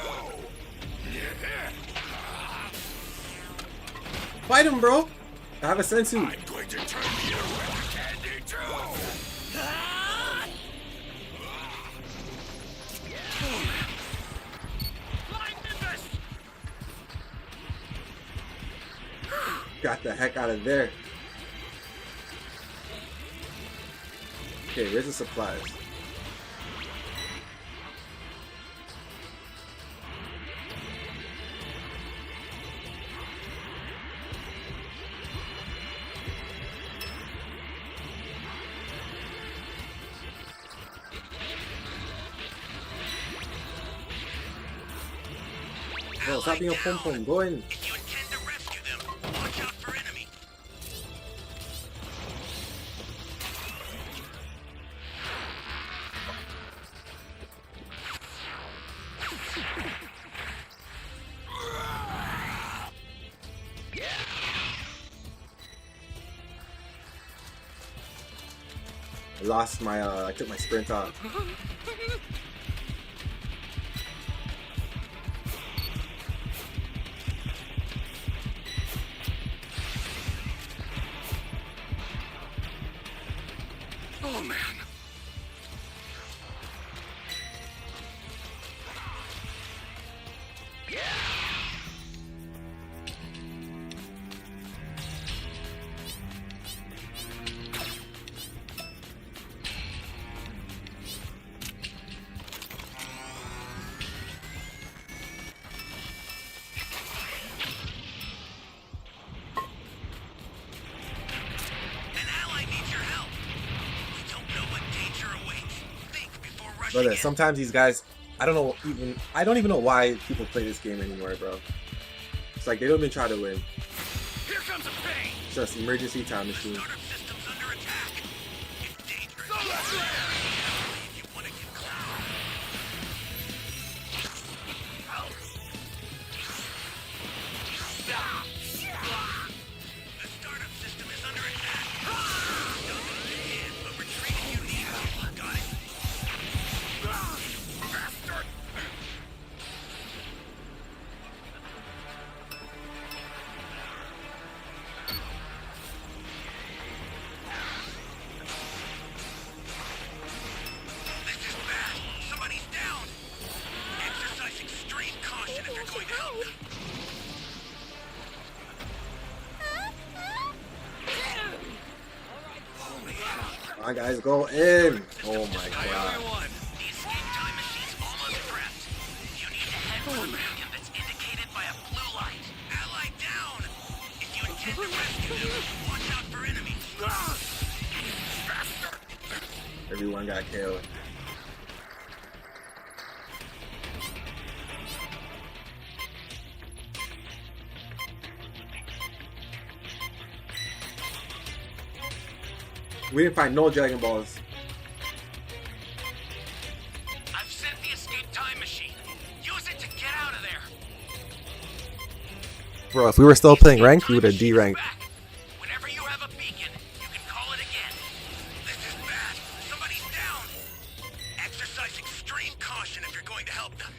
Speaker 5: Fight him, bro. I have a sensu.
Speaker 3: I'm going to turn you into candy too.
Speaker 5: Got the heck out of there. Okay, where's the supplies? Bro, stop being a pom pom. Go in.
Speaker 1: If you intend to rescue them, watch out for enemy.
Speaker 5: I lost my, I took my sprint off.
Speaker 4: Oh man.
Speaker 1: An ally needs your help. We don't know what danger awaits. Think before rushing
Speaker 5: Brother,
Speaker 1: in.
Speaker 5: sometimes these guys, I don't even know why people play this game anymore, bro. It's like they don't even try to win.
Speaker 4: Here comes a pain.
Speaker 5: It's just emergency time machine.
Speaker 1: Startup system's under attack. It's dangerous. If you want to get close. The startup system is under attack. Stop it if you can, but retreat if you need to. Got it? Bastard! This is bad. Somebody's down. Exercise extreme caution if you're going to help them.
Speaker 5: Come on, guys, go in. Oh my
Speaker 4: I
Speaker 5: god.
Speaker 4: only won.
Speaker 1: The escape time machine's almost prepped. You need to head for the beacon that's indicated by a blue light. Ally down! If you intend to rescue them, watch out for enemies. Bastard!
Speaker 5: Everyone got killed. We didn't find no Dragon Balls.
Speaker 1: I've sent the escape time machine. Use it to get out of there.
Speaker 9: Bro, if we were still playing ranked, we would have
Speaker 1: Time machine's
Speaker 9: D-ranked.
Speaker 1: back. Whenever you have a beacon, you can call it again. This is bad. Somebody's down. Exercise extreme caution if you're going to help them.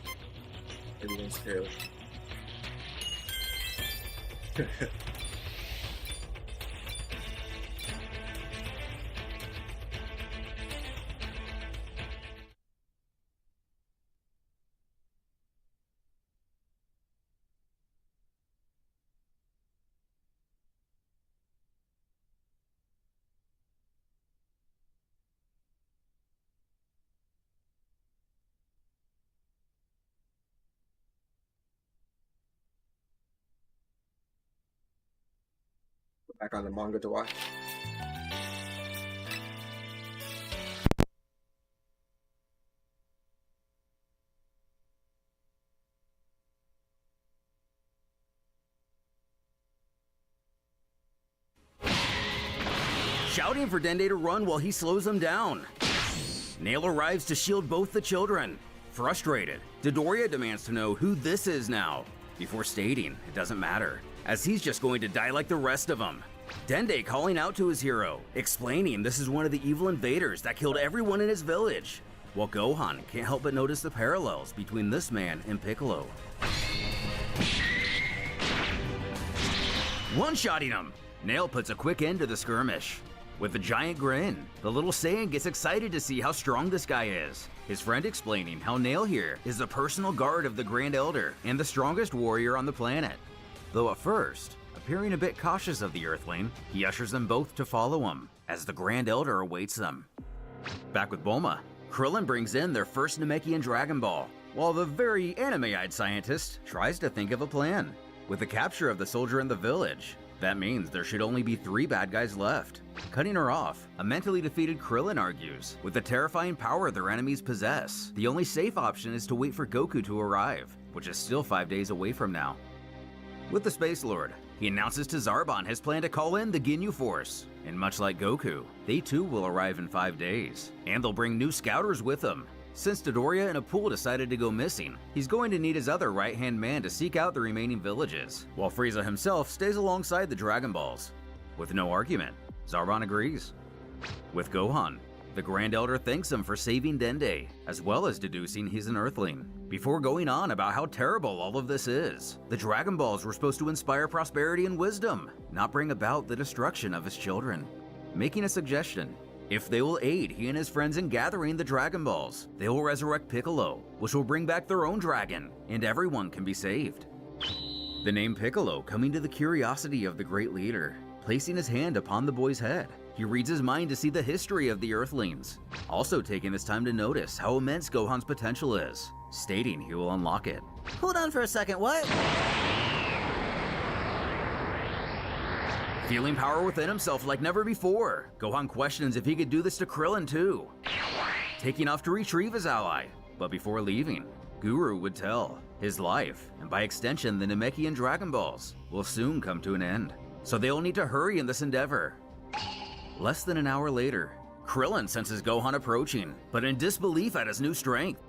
Speaker 5: Everyone's killed. Back on the manga to watch.
Speaker 6: Shouting for Dende to run while he slows them down. Nail arrives to shield both the children. Frustrated, Dodoria demands to know who this is now, before stating it doesn't matter, as he's just going to die like the rest of them. Dende calling out to his hero, explaining this is one of the evil invaders that killed everyone in his village. while Gohan can't help but notice the parallels between this man and Piccolo. One-shotting him! Nail puts a quick end to the skirmish. With a giant grin, the little Saiyan gets excited to see how strong this guy is. His friend explaining how Nail here is the personal guard of the Grand Elder and the strongest warrior on the planet. Though at first, appearing a bit cautious of the Earthling, he ushers them both to follow him, as the Grand Elder awaits them. Back with Bulma, Krillin brings in their first Namekian Dragon Ball, while the very anime-eyed scientist tries to think of a plan. With the capture of the soldier in the village, that means there should only be 3 bad guys left. Cutting her off, a mentally defeated Krillin argues, with the terrifying power their enemies possess, the only safe option is to wait for Goku to arrive, which is still 5 days away from now. With the Space Lord, he announces to Zarbon his plan to call in the Ginyu Force, and much like Goku, they too will arrive in 5 days, and they'll bring new scouters with them. Since Dodoria and Apul decided to go missing, he's going to need his other right-hand man to seek out the remaining villages, while Frieza himself stays alongside the Dragon Balls. With no argument, Zarbon agrees. With Gohan, the Grand Elder thanks him for saving Dende, as well as deducing he's an Earthling. Before going on about how terrible all of this is, the Dragon Balls were supposed to inspire prosperity and wisdom, not bring about the destruction of his children. Making a suggestion: if they will aid he and his friends in gathering the Dragon Balls, they will resurrect Piccolo, which will bring back their own dragon, and everyone can be saved. The name Piccolo coming to the curiosity of the great leader. Placing his hand upon the boy's head, he reads his mind to see the history of the Earthlings, also taking this time to notice how immense Gohan's potential is, stating he will unlock it.
Speaker 2: Hold on for a second, what?
Speaker 6: Feeling power within himself like never before, Gohan questions if he could do this to Krillin too. Taking off to retrieve his ally, but before leaving, Guru would tell his life, and by extension the Namekian Dragon Balls, will soon come to an end. So they'll need to hurry in this endeavor. Less than an hour later, Krillin senses Gohan approaching, but in disbelief at his new strength.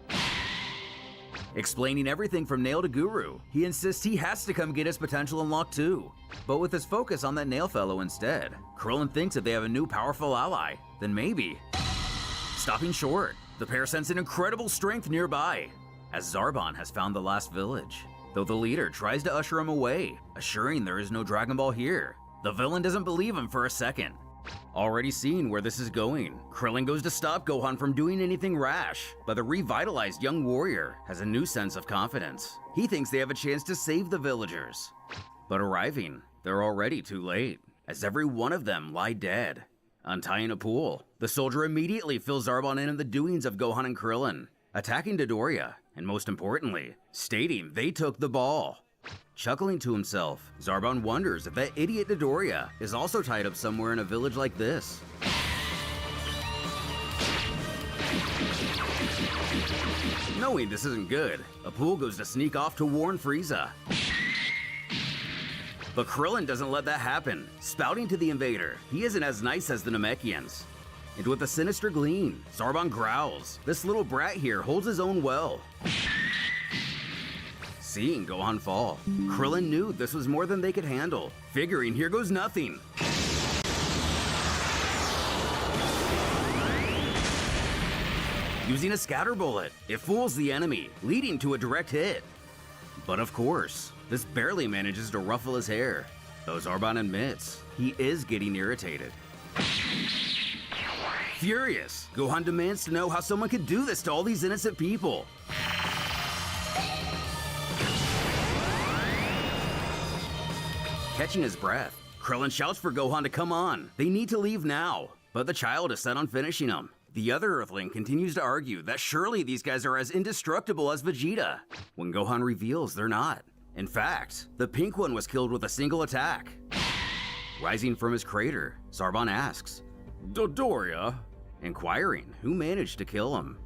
Speaker 6: Explaining everything from Nail to Guru, he insists he has to come get his potential unlocked too. But with his focus on that Nail fellow instead, Krillin thinks if they have a new powerful ally, then maybe. Stopping short, the pair sense an incredible strength nearby, as Zarbon has found the last village. Though the leader tries to usher him away, assuring there is no Dragon Ball here, the villain doesn't believe him for a second. Already seeing where this is going, Krillin goes to stop Gohan from doing anything rash, but the revitalized young warrior has a new sense of confidence. He thinks they have a chance to save the villagers. But arriving, they're already too late, as every one of them lie dead. Untying Apul, the soldier immediately fills Zarbon in on the doings of Gohan and Krillin, attacking Dodoria, and most importantly, stating they took the ball. Chuckling to himself, Zarbon wonders if that idiot Dodoria is also tied up somewhere in a village like this. Knowing this isn't good, Apul goes to sneak off to warn Frieza. But Krillin doesn't let that happen, spouting to the invader he isn't as nice as the Namekians. And with a sinister gleam, Zarbon growls. This little brat here holds his own well. Seeing Gohan fall, Krillin knew this was more than they could handle, figuring here goes nothing. Using a scatter bullet, it fools the enemy, leading to a direct hit. But of course, this barely manages to ruffle his hair, though Zarbon admits he is getting irritated. Furious, Gohan demands to know how someone could do this to all these innocent people. Catching his breath, Krillin shouts for Gohan to come on. They need to leave now, but the child is set on finishing him. The other Earthling continues to argue that surely these guys are as indestructible as Vegeta, when Gohan reveals they're not. In fact, the pink one was killed with a single attack. Rising from his crater, Zarbon asks, "Dodoria?" inquiring who managed to kill him.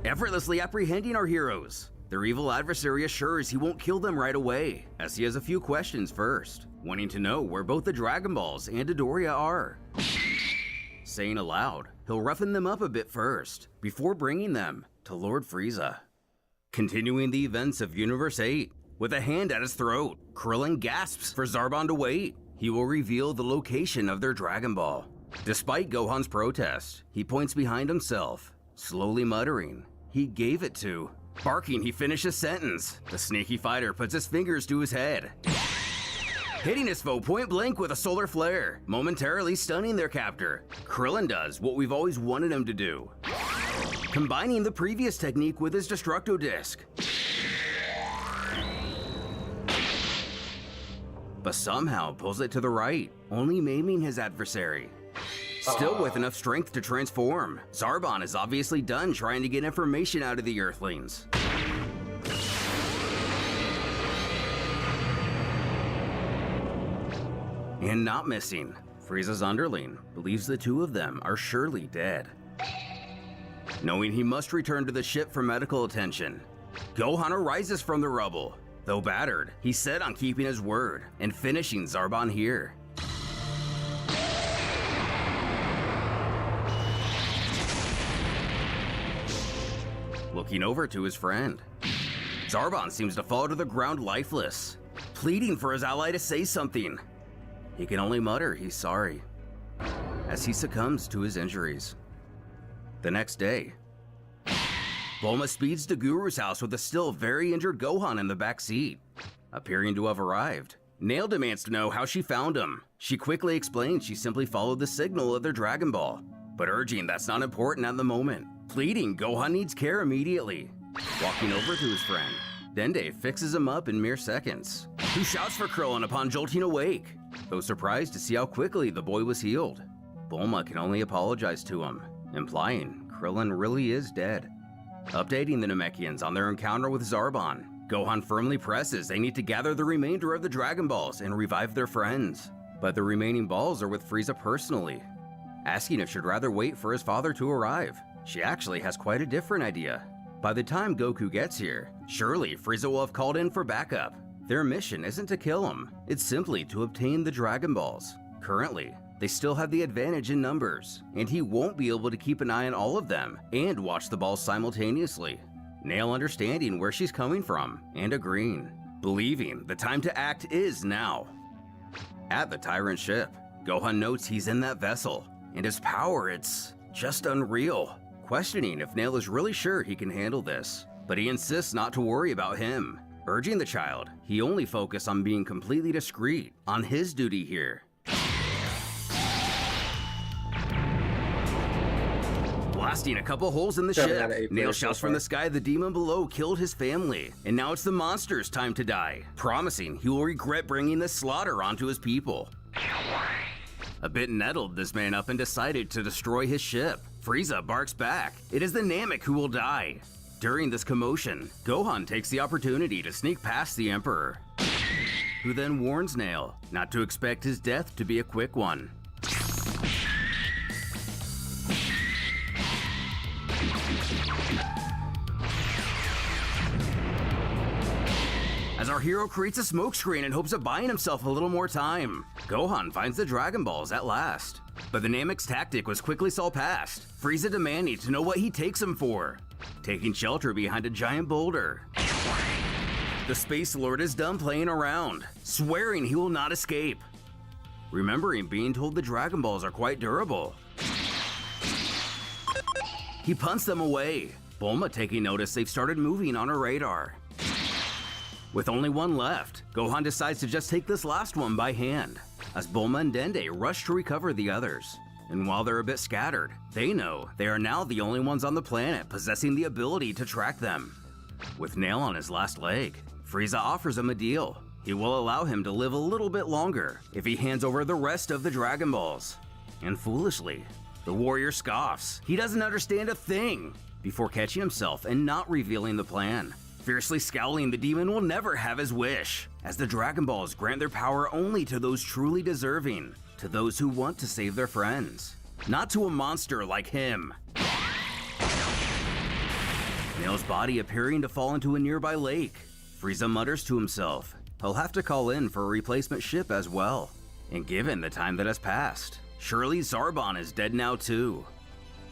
Speaker 6: Effortlessly apprehending our heroes, their evil adversary assures he won't kill them right away, as he has a few questions first, wanting to know where both the Dragon Balls and Dodoria are. Saying aloud, he'll roughen them up a bit first, before bringing them to Lord Frieza. Continuing the events of Universe 8, with a hand at his throat, Krillin gasps for Zarbon to wait. he will reveal the location of their Dragon Ball. Despite Gohan's protest, he points behind himself, slowly muttering, "He gave it to." Barking, he finishes sentence. The sneaky fighter puts his fingers to his head, hitting his foe point blank with a solar flare, momentarily stunning their captor. Krillin does what we've always wanted him to do, combining the previous technique with his Destructo Disc. But somehow pulls it to the right, only maiming his adversary. Still with enough strength to transform, Zarbon is obviously done trying to get information out of the Earthlings. And not missing, Frieza's underling believes the two of them are surely dead. Knowing he must return to the ship for medical attention, Gohan arises from the rubble. Though battered, he's set on keeping his word and finishing Zarbon here. Looking over to his friend, Zarbon seems to fall to the ground lifeless, pleading for his ally to say something. He can only mutter he's sorry as he succumbs to his injuries. The next day, Bulma speeds to Guru's house with a still very injured Gohan in the back seat. Appearing to have arrived, Nail demands to know how she found him. She quickly explains she simply followed the signal of their Dragon Ball, but urging that's not important at the moment. Pleading Gohan needs care immediately. Walking over to his friend, Dende fixes him up in mere seconds, who shouts for Krillin upon jolting awake, though surprised to see how quickly the boy was healed. Bulma can only apologize to him, implying Krillin really is dead. Updating the Namekians on their encounter with Zarbon, Gohan firmly presses they need to gather the remainder of the Dragon Balls and revive their friends. But the remaining balls are with Frieza personally, asking if she'd rather wait for his father to arrive. She actually has quite a different idea. By the time Goku gets here, surely Frieza will have called in for backup. Their mission isn't to kill him, it's simply to obtain the Dragon Balls. Currently, they still have the advantage in numbers, and he won't be able to keep an eye on all of them and watch the balls simultaneously. Nail understanding where she's coming from and agreeing, believing the time to act is now. At the Tyrant ship, Gohan notes he's in that vessel, and his power, it's just unreal. Questioning if Nail is really sure he can handle this, but he insists not to worry about him, urging the child he only focus on being completely discreet on his duty here. Blasting a couple holes in the
Speaker 5: 7 out of 8
Speaker 6: ship, Nail
Speaker 5: players
Speaker 6: shouts
Speaker 5: so
Speaker 6: from
Speaker 5: far.
Speaker 6: the sky the demon below killed his family, and now it's the monster's time to die, promising he will regret bringing this slaughter onto his people. A bit nettled, this man up and decided to destroy his ship. Frieza barks back, it is the Namek who will die. During this commotion, Gohan takes the opportunity to sneak past the Emperor, who then warns Nail not to expect his death to be a quick one. As our hero creates a smokescreen in hopes of buying himself a little more time, Gohan finds the Dragon Balls at last. But the Namek's tactic was quickly saw past, Frieza demanding to know what he takes him for, taking shelter behind a giant boulder. The Space Lord is done playing around, swearing he will not escape, remembering being told the Dragon Balls are quite durable. He punts them away, Bulma taking notice they've started moving on her radar. With only one left, Gohan decides to just take this last one by hand, as Bulma and Dende rush to recover the others. And while they're a bit scattered, they know they are now the only ones on the planet possessing the ability to track them. With Nail on his last leg, Frieza offers him a deal. He will allow him to live a little bit longer if he hands over the rest of the Dragon Balls. And foolishly, the warrior scoffs. He doesn't understand a thing, before catching himself and not revealing the plan. Fiercely scowling, the demon will never have his wish, as the Dragon Balls grant their power only to those truly deserving, to those who want to save their friends, not to a monster like him. Nail's body appearing to fall into a nearby lake. Frieza mutters to himself he'll have to call in for a replacement ship as well. And given the time that has passed, surely Zarbon is dead now too.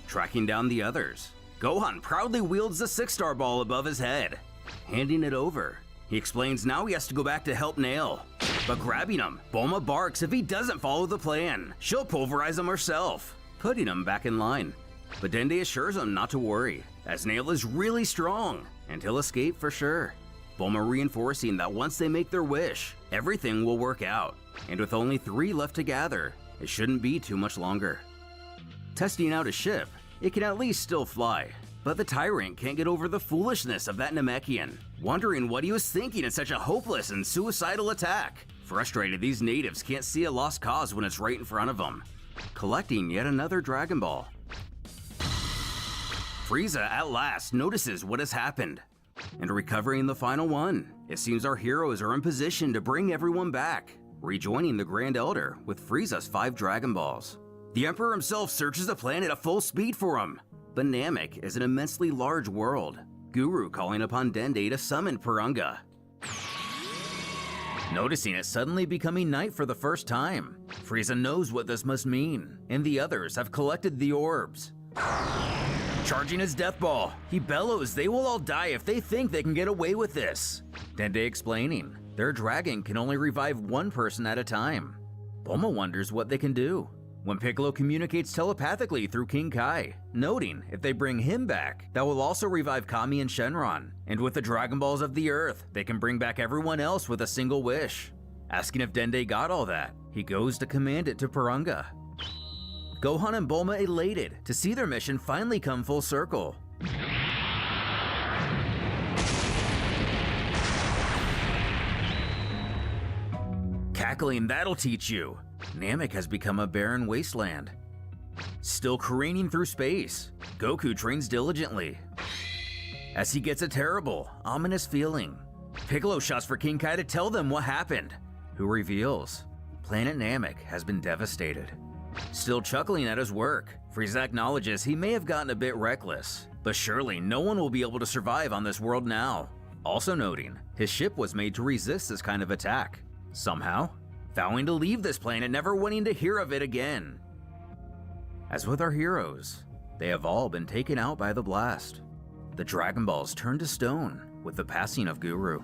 Speaker 6: Tracking down the others, Gohan proudly wields the 6-star ball above his head. Handing it over, he explains now he has to go back to help Nail. But grabbing him, Bulma barks if he doesn't follow the plan. She'll pulverize him herself, putting him back in line. But Dende assures him not to worry, as Nail is really strong, and he'll escape for sure. Bulma reinforcing that once they make their wish, everything will work out. And with only 3 left to gather, it shouldn't be too much longer. Testing out his ship, it can at least still fly. But the tyrant can't get over the foolishness of that Namekian, wondering what he was thinking in such a hopeless and suicidal attack. Frustrated, these natives can't see a lost cause when it's right in front of them. Collecting yet another Dragon Ball. Frieza at last notices what has happened. And recovering the final one, it seems our heroes are in position to bring everyone back, rejoining the Grand Elder with Frieza's 5 Dragon Balls. The Emperor himself searches the planet at full speed for him. But Namek is an immensely large world, Guru calling upon Dende to summon Purunga. Noticing it suddenly becoming night for the first time, Frieza knows what this must mean, and the others have collected the orbs. Charging his death ball, he bellows they will all die if they think they can get away with this. Dende explaining, their dragon can only revive 1 person at a time. Bulma wonders what they can do, when Piccolo communicates telepathically through King Kai, noting if they bring him back, that will also revive Kami and Shenron, and with the Dragon Balls of the Earth, they can bring back everyone else with a single wish. Asking if Dende got all that, he goes to command it to Purunga. Gohan and Bulma elated to see their mission finally come full circle. Cackling, that'll teach you. Namek has become a barren wasteland. Still careening through space, Goku trains diligently. As he gets a terrible, ominous feeling, Piccolo shouts for King Kai to tell them what happened, who reveals planet Namek has been devastated. Still chuckling at his work, Frieza acknowledges he may have gotten a bit reckless, but surely no one will be able to survive on this world now. Also noting, his ship was made to resist this kind of attack, somehow, vowing to leave this planet, never wanting to hear of it again. As with our heroes, they have all been taken out by the blast. The Dragon Balls turned to stone with the passing of Guru.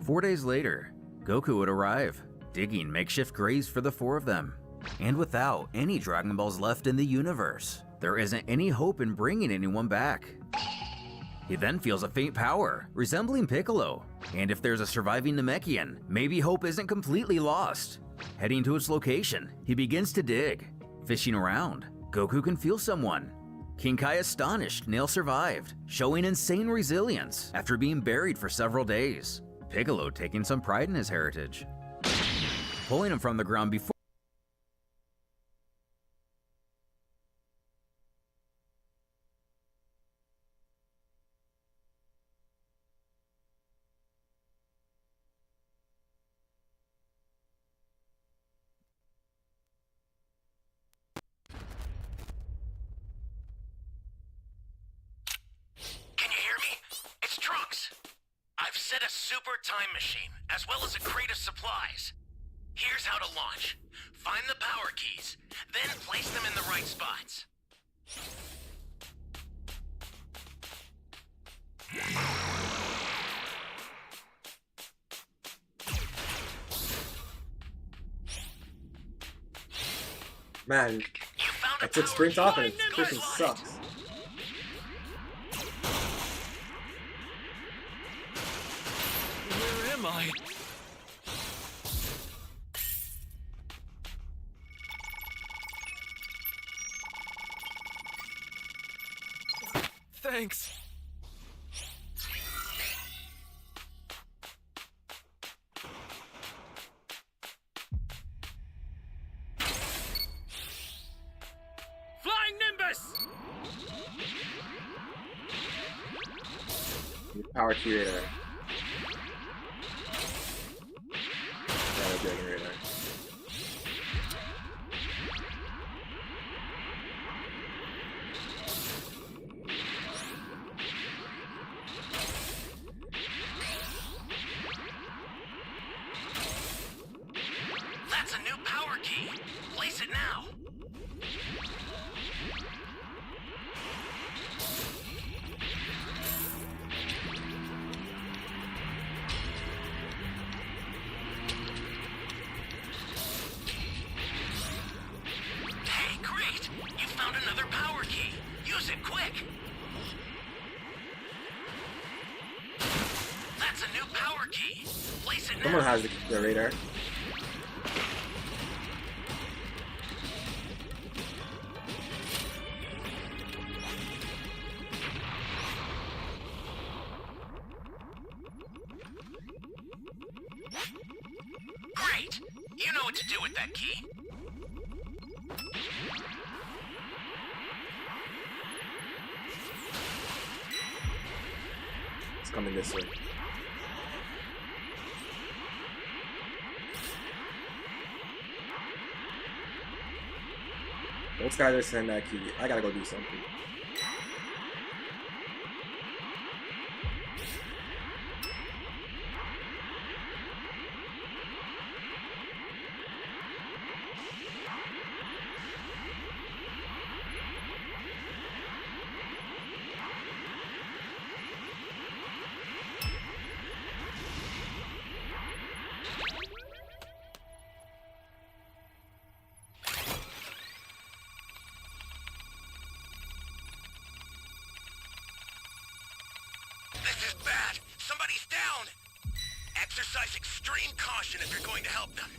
Speaker 6: 4 days later, Goku would arrive, digging makeshift graves for the 4 of them. And without any Dragon Balls left in the universe, there isn't any hope in bringing anyone back. He then feels a faint power, resembling Piccolo, and if there's a surviving Namekian, maybe hope isn't completely lost. Heading to its location, he begins to dig. Fishing around, Goku can feel someone. King Kai astonished Nail survived, showing insane resilience after being buried for several days. Piccolo taking some pride in his heritage. Pulling him from the ground before
Speaker 1: I've set a super time machine, as well as a crate of supplies. Here's how to launch. Find the power keys, then place them in the right spots.
Speaker 5: Man,
Speaker 1: You found a
Speaker 5: I took
Speaker 1: power
Speaker 5: sprint
Speaker 1: key.
Speaker 5: off and it
Speaker 1: Good
Speaker 5: freaking
Speaker 1: luck.
Speaker 5: sucks.
Speaker 4: Where am I? Thanks. Flying Nimbus!
Speaker 5: Power key radar. Dragon radar.
Speaker 1: That's a new power key. Place it now. it quick! That's a new power key. Place it
Speaker 5: Someone
Speaker 1: now.
Speaker 5: has the radar.
Speaker 1: Great! You know what to do with that key.
Speaker 5: It's coming this way. Those guys are sending that key. I gotta go do something.
Speaker 1: This is bad. Somebody's down. Exercise extreme caution if you're going to help them.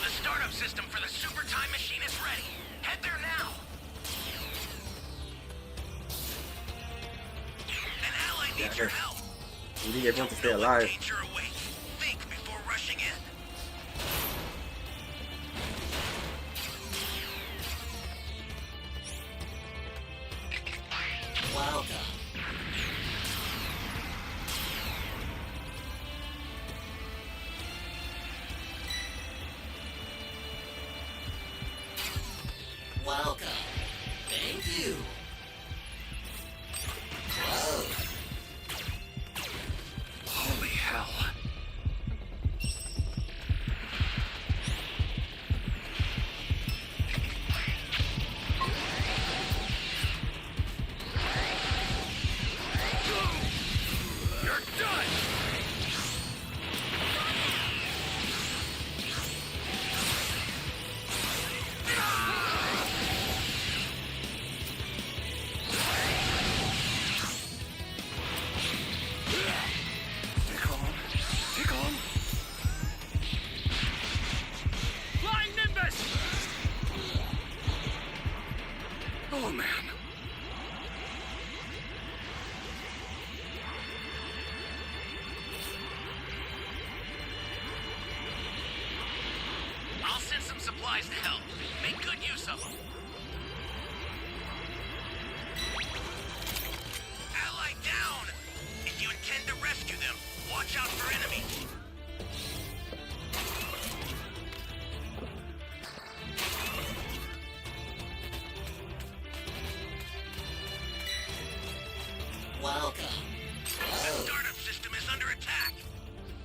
Speaker 1: The startup system for the super time machine is ready. Head there now. An ally needs your help.
Speaker 5: We need everyone to stay
Speaker 1: Don't know what
Speaker 5: alive.
Speaker 1: danger awaits. Think before rushing in.
Speaker 3: Welcome. Welcome. Thank you. Whoa.
Speaker 1: Holy hell. You're done! Stay calm. Stay calm.
Speaker 4: Flying Nimbus!
Speaker 1: Oh, man. I'll send some supplies to help. Make good use of them. Ally down! If you intend to rescue them, watch out for enemies.
Speaker 3: Welcome.
Speaker 1: The startup system is under attack.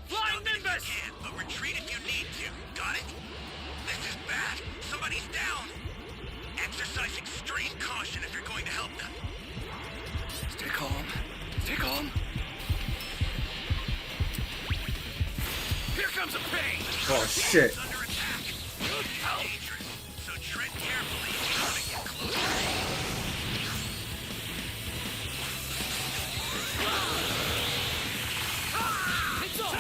Speaker 4: Flying
Speaker 1: Stop it if
Speaker 4: Nimbus!
Speaker 1: you can, but retreat if you need to. Got it? This is bad. Somebody's down. Exercise extreme caution if you're going to help them. Stay calm. Stay calm. Here comes a pain.
Speaker 5: Oh shit.
Speaker 1: It's under attack. Dangerous. So tread carefully if you want to get close.
Speaker 4: It's on!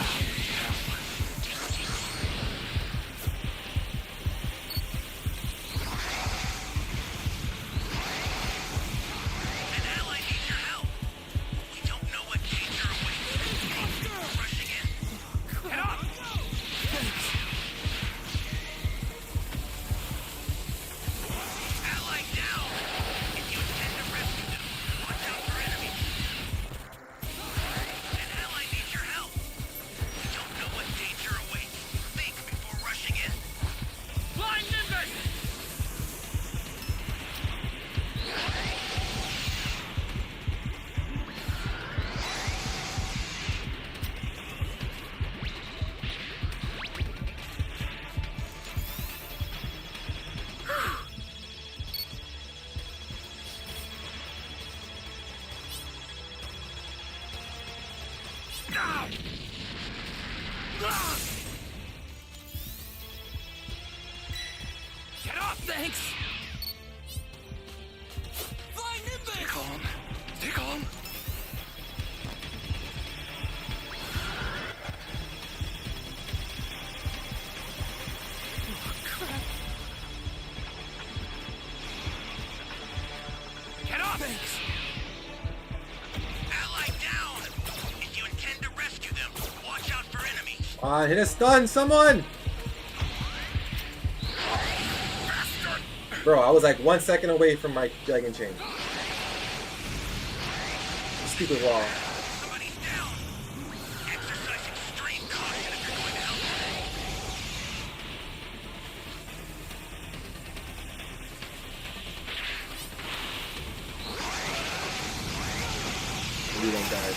Speaker 1: An ally needs your help. We don't know what danger awaits. Rushing in.
Speaker 4: Head up! Get off, thanks! Flying Nimbus!
Speaker 3: Stay calm. Stay calm.
Speaker 4: Get off! Thanks!
Speaker 1: Ally down! If you intend to rescue them, watch out for enemies.
Speaker 5: Come on, hit a stun, someone! Bro, I was like 1 second away from my dragon chain. Stupid wall.
Speaker 1: Somebody's down. Exercise extreme caution if you're going to help.
Speaker 5: We don't die.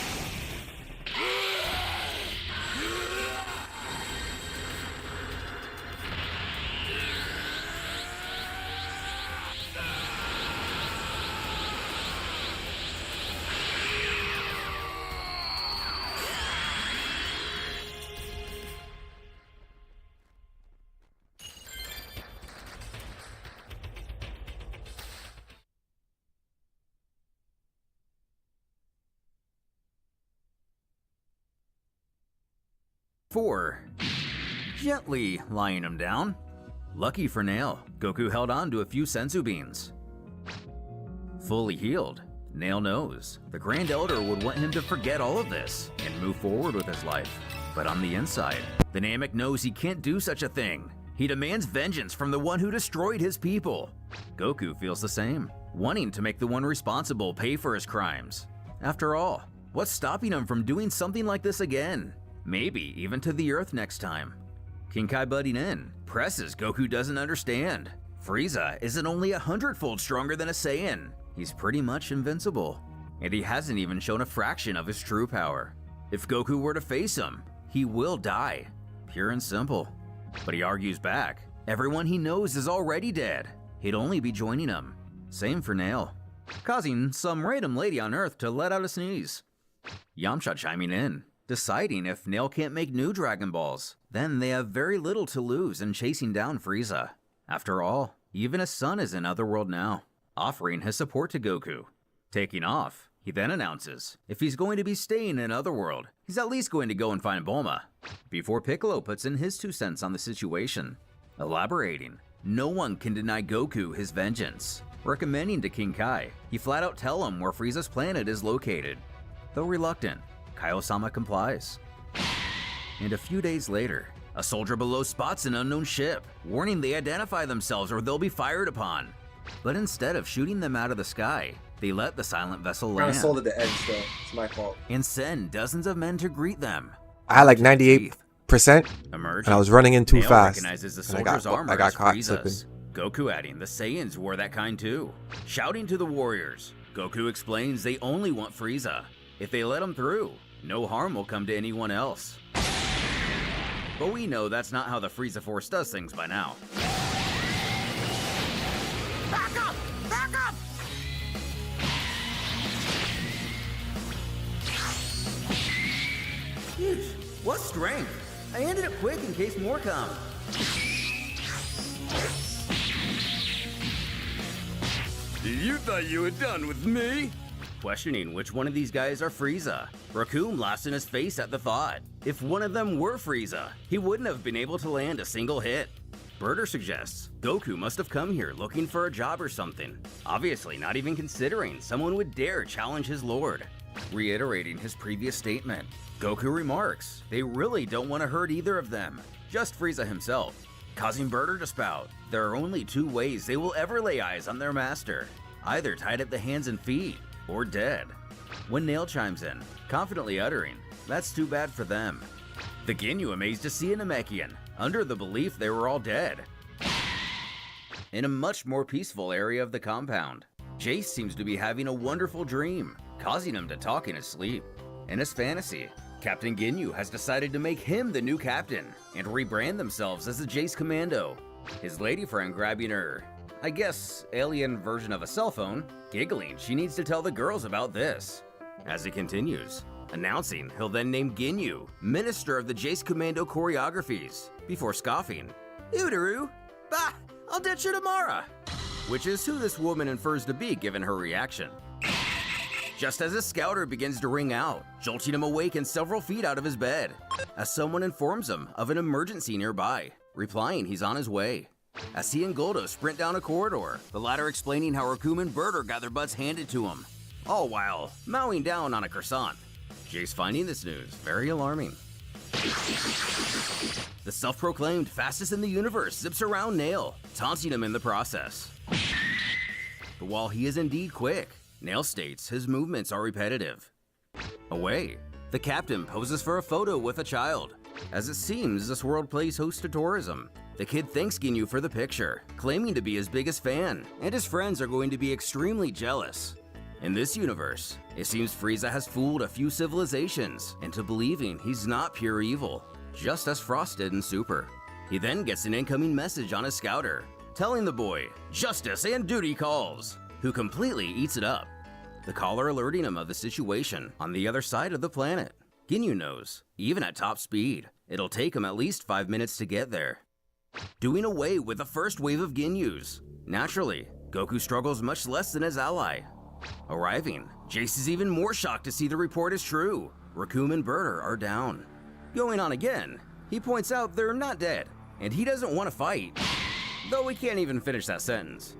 Speaker 6: Four. Gently lying him down. Lucky for Nail, Goku held on to a few senzu beans. Fully healed, Nail knows the Grand Elder would want him to forget all of this and move forward with his life. But on the inside, the Namek knows he can't do such a thing. He demands vengeance from the one who destroyed his people. Goku feels the same, wanting to make the one responsible pay for his crimes. After all, what's stopping him from doing something like this again? Maybe even to the Earth next time. King Kai butting in, presses Goku doesn't understand. Frieza isn't only 100-fold stronger than a Saiyan. He's pretty much invincible. And he hasn't even shown a fraction of his true power. If Goku were to face him, he will die. Pure and simple. But he argues back. Everyone he knows is already dead. He'd only be joining him. Same for Nail. Causing some random lady on Earth to let out a sneeze. Yamcha chiming in, deciding if Nail can't make new Dragon Balls, then they have very little to lose in chasing down Frieza. After all, even his son is in Otherworld now, offering his support to Goku. Taking off, he then announces if he's going to be staying in Otherworld, he's at least going to go and find Bulma, before Piccolo puts in his 2 cents on the situation. Elaborating, no one can deny Goku his vengeance. Recommending to King Kai, he flat out tell him where Frieza's planet is located. Though reluctant, Kaio-sama complies. And a few days later, a soldier below spots an unknown ship, warning they identify themselves or they'll be fired upon. But instead of shooting them out of the sky, they let the silent vessel
Speaker 5: I kind
Speaker 6: land
Speaker 5: of sold at the edge, so it's my fault.
Speaker 6: and send dozens of men to greet them.
Speaker 9: I had like 98%,
Speaker 6: Emerging,
Speaker 9: and I was running in too
Speaker 6: Nail
Speaker 9: fast.
Speaker 6: recognizes the
Speaker 9: And
Speaker 6: soldier's armor
Speaker 9: I got
Speaker 6: as
Speaker 9: caught
Speaker 6: Frieza's.
Speaker 9: slipping.
Speaker 6: Goku adding the Saiyans wore that kind too. Shouting to the warriors, Goku explains they only want Frieza. If they let him through, no harm will come to anyone else. But we know that's not how the Frieza Force does things by now.
Speaker 2: Back up! Back up!
Speaker 6: Yeesh, what strength! I ended it quick in case more come. You thought you were done with me? Questioning which one of these guys are Frieza. Raccoon laughs in his face at the thought. If one of them were Frieza, he wouldn't have been able to land a single hit. Birder suggests Goku must have come here looking for a job or something, obviously not even considering someone would dare challenge his lord. Reiterating his previous statement, Goku remarks they really don't want to hurt either of them, just Frieza himself, causing Birder to spout there are only 2 ways they will ever lay eyes on their master, either tied at the hands and feet, or dead. When Nail chimes in, confidently uttering, that's too bad for them. The Ginyu amazed to see a Namekian, under the belief they were all dead. In a much more peaceful area of the compound, Jace seems to be having a wonderful dream, causing him to talk in his sleep. In his fantasy, Captain Ginyu has decided to make him the new captain and rebrand themselves as the Jace Commando. His lady friend grabbing her, I guess, alien version of a cell phone, giggling she needs to tell the girls about this. As it continues, announcing he'll then name Ginyu Minister of the Jace Commando Choreographies, before scoffing. Udaru? Bah! I'll ditch you tomorrow! Which is who this woman infers to be given her reaction. Just as his scouter begins to ring out, jolting him awake and several feet out of his bed, as someone informs him of an emergency nearby, replying he's on his way. As he and Goldo sprint down a corridor, the latter explaining how Rakum and Birder got their butts handed to him, all while mowing down on a croissant. Jace finding this news very alarming. The self-proclaimed fastest in the universe zips around Nail, taunting him in the process. But while he is indeed quick, Nail states his movements are repetitive. Away, the captain poses for a photo with a child. As it seems this world plays host to tourism, the kid thanks Ginyu for the picture, claiming to be his biggest fan, and his friends are going to be extremely jealous. In this universe, it seems Frieza has fooled a few civilizations into believing he's not pure evil, just as Frost did in Super. He then gets an incoming message on his scouter, telling the boy, justice and duty calls, who completely eats it up. The caller alerting him of the situation on the other side of the planet. Ginyu knows, even at top speed, it'll take him at least 5 minutes to get there. Doing away with the first wave of Ginyus. Naturally, Goku struggles much less than his ally. Arriving, Jace is even more shocked to see the report is true. Rakum and Birder are down. Going on again, he points out they're not dead, and he doesn't want to fight. Though he can't even finish that sentence.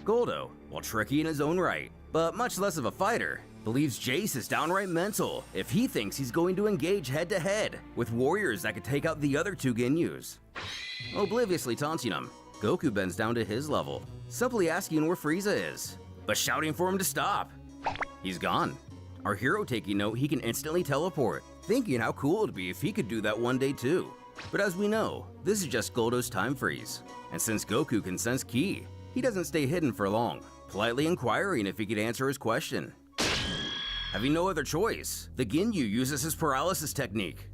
Speaker 6: Goldo, while tricky in his own right, but much less of a fighter, believes Jace is downright mental if he thinks he's going to engage head-to-head with warriors that could take out the other two Ginyus. Obliviously taunting him, Goku bends down to his level, simply asking where Frieza is, but shouting for him to stop. He's gone. Our hero taking note he can instantly teleport, thinking how cool it'd be if he could do that one day too. But as we know, this is just Goldo's time freeze, and since Goku can sense Ki, he doesn't stay hidden for long, politely inquiring if he could answer his question. Having no other choice, the Ginyu uses his paralysis technique.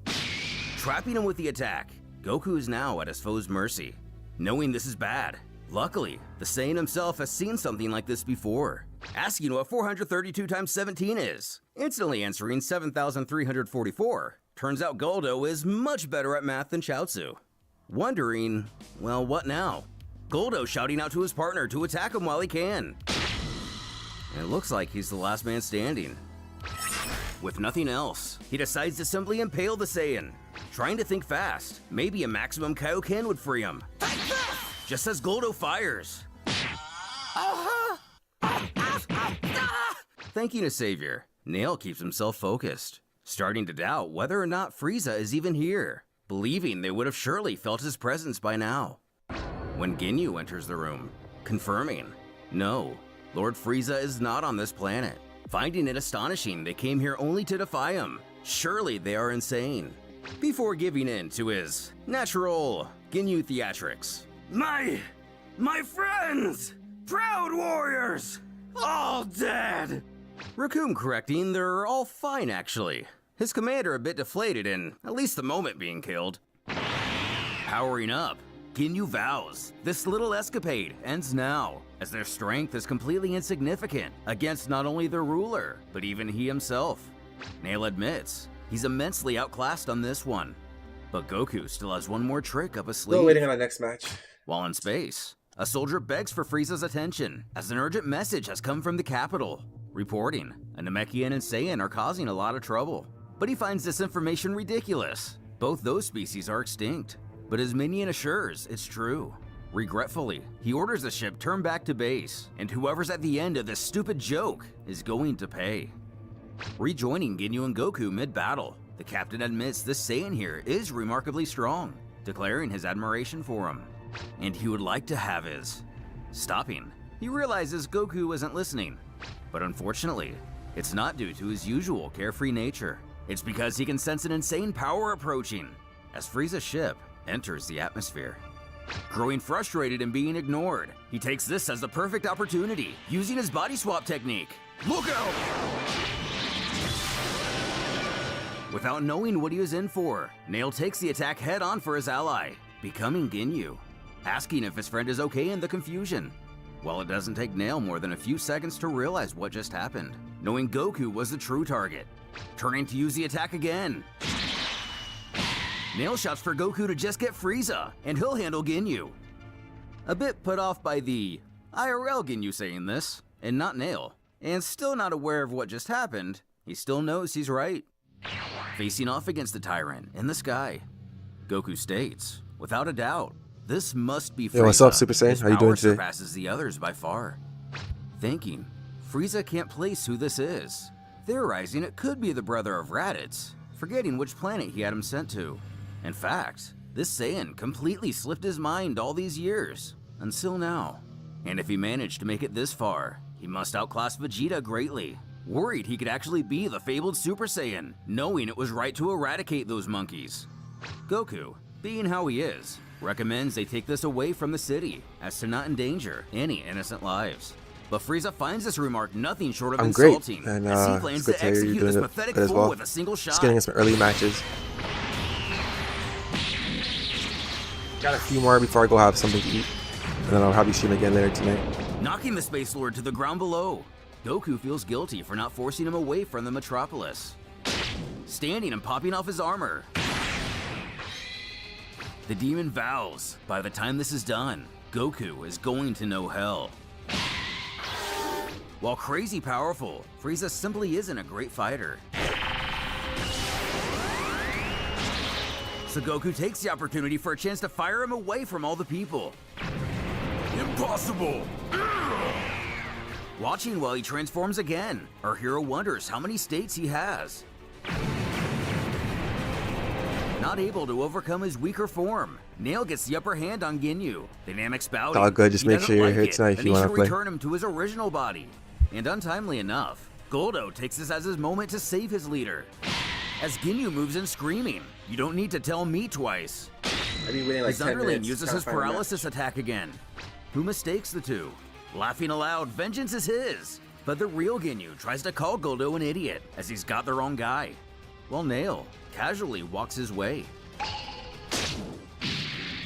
Speaker 6: Trapping him with the attack, Goku is now at his foe's mercy. Knowing this is bad, luckily, the Saiyan himself has seen something like this before, asking what 432 times 17 is. Instantly answering 7,344. Turns out Goldo is much better at math than Chaozu. Wondering, well, what now? Goldo shouting out to his partner to attack him while he can. And it looks like he's the last man standing. With nothing else, he decides to simply impale the Saiyan. Trying to think fast, maybe a maximum Kaioken would free him. Just as Goldo fires. Thanking his savior, Nail keeps himself focused, starting to doubt whether or not Frieza is even here, believing they would have surely felt his presence by now. When Ginyu enters the room, confirming, no, Lord Frieza is not on this planet. Finding it astonishing they came here only to defy him. Surely they are insane. Before giving in to his natural Ginyu theatrics. My friends! Proud warriors! All dead! Rakum correcting they're all fine actually. His commander a bit deflated in at least the moment being killed. Powering up, Ginyu vows this little escapade ends now, as their strength is completely insignificant against not only their ruler, but even he himself. Nail admits he's immensely outclassed on this one, but Goku still has one more trick up his sleeve.
Speaker 5: Still waiting on the next match.
Speaker 6: While in space, a soldier begs for Frieza's attention as an urgent message has come from the capital, reporting a Namekian and Saiyan are causing a lot of trouble. But he finds this information ridiculous. Both those species are extinct, but his minion assures it's true. Regretfully, he orders the ship turn back to base, and whoever's at the end of this stupid joke is going to pay. Rejoining Ginyu and Goku mid-battle, the captain admits this Saiyan here is remarkably strong, declaring his admiration for him. And he would like to have his. Stopping, he realizes Goku isn't listening, but unfortunately, it's not due to his usual carefree nature. It's because he can sense an insane power approaching, as Frieza's ship enters the atmosphere. Growing frustrated and being ignored, he takes this as the perfect opportunity, using his body swap technique. Look out! Without knowing what he was in for, Nail takes the attack head on for his ally, becoming Ginyu, asking if his friend is okay in the confusion. While it doesn't take Nail more than a few seconds to realize what just happened, knowing Goku was the true target, turning to use the attack again. Nail shouts for Goku to just get Frieza, and he'll handle Ginyu. A bit put off by the IRL Ginyu saying this, and not Nail, and still not aware of what just happened, he still knows he's right. Facing off against the Tyrant in the sky, Goku states, without a doubt, this must be Frieza.
Speaker 9: Hey, what's up, Super Saiyan?
Speaker 6: His
Speaker 9: How you doing
Speaker 6: power
Speaker 9: today?
Speaker 6: surpasses the others by far. Thinking, Frieza can't place who this is, theorizing it could be the brother of Raditz, forgetting which planet he had him sent to. In fact, this Saiyan completely slipped his mind all these years, until now. And if he managed to make it this far, he must outclass Vegeta greatly, worried he could actually be the fabled Super Saiyan, knowing it was right to eradicate those monkeys. Goku, being how he is, recommends they take this away from the city, as to not endanger any innocent lives. But Frieza finds this remark nothing short of
Speaker 9: I'm great,
Speaker 6: insulting,
Speaker 9: and
Speaker 6: as he
Speaker 9: it's
Speaker 6: plans
Speaker 9: good
Speaker 6: to
Speaker 9: to hear you
Speaker 6: execute
Speaker 9: doing
Speaker 6: this
Speaker 9: it
Speaker 6: pathetic
Speaker 9: good as
Speaker 6: fool
Speaker 9: well.
Speaker 6: with a single shot.
Speaker 9: Just getting in some early matches. Got a few more before I go have something to eat, and then I'll have you stream again later tonight.
Speaker 6: Knocking the Space Lord to the ground below, Goku feels guilty for not forcing him away from the metropolis. Standing and popping off his armor. The demon vows, by the time this is done, Goku is going to know hell. While crazy powerful, Frieza simply isn't a great fighter. So Goku takes the opportunity for a chance to fire him away from all the people.
Speaker 3: Impossible!
Speaker 6: Watching while he transforms again, our hero wonders how many states he has. Not able to overcome his weaker form, Nail gets the upper hand on Ginyu. Dynamics bout.
Speaker 9: All good, just make sure you're here tonight if you want to play.
Speaker 6: Return him to his original body. And untimely enough, Goldo takes this as his moment to save his leader. As Ginyu moves in screaming, you don't need to tell me twice.
Speaker 5: I've been waiting like
Speaker 6: His
Speaker 5: 10
Speaker 6: underling
Speaker 5: minutes.
Speaker 6: uses
Speaker 5: trying
Speaker 6: his
Speaker 5: to find a match.
Speaker 6: paralysis attack again. Who mistakes the two? Laughing aloud, vengeance is his. But the real Ginyu tries to call Goldo an idiot, as he's got the wrong guy. While Nail casually walks his way.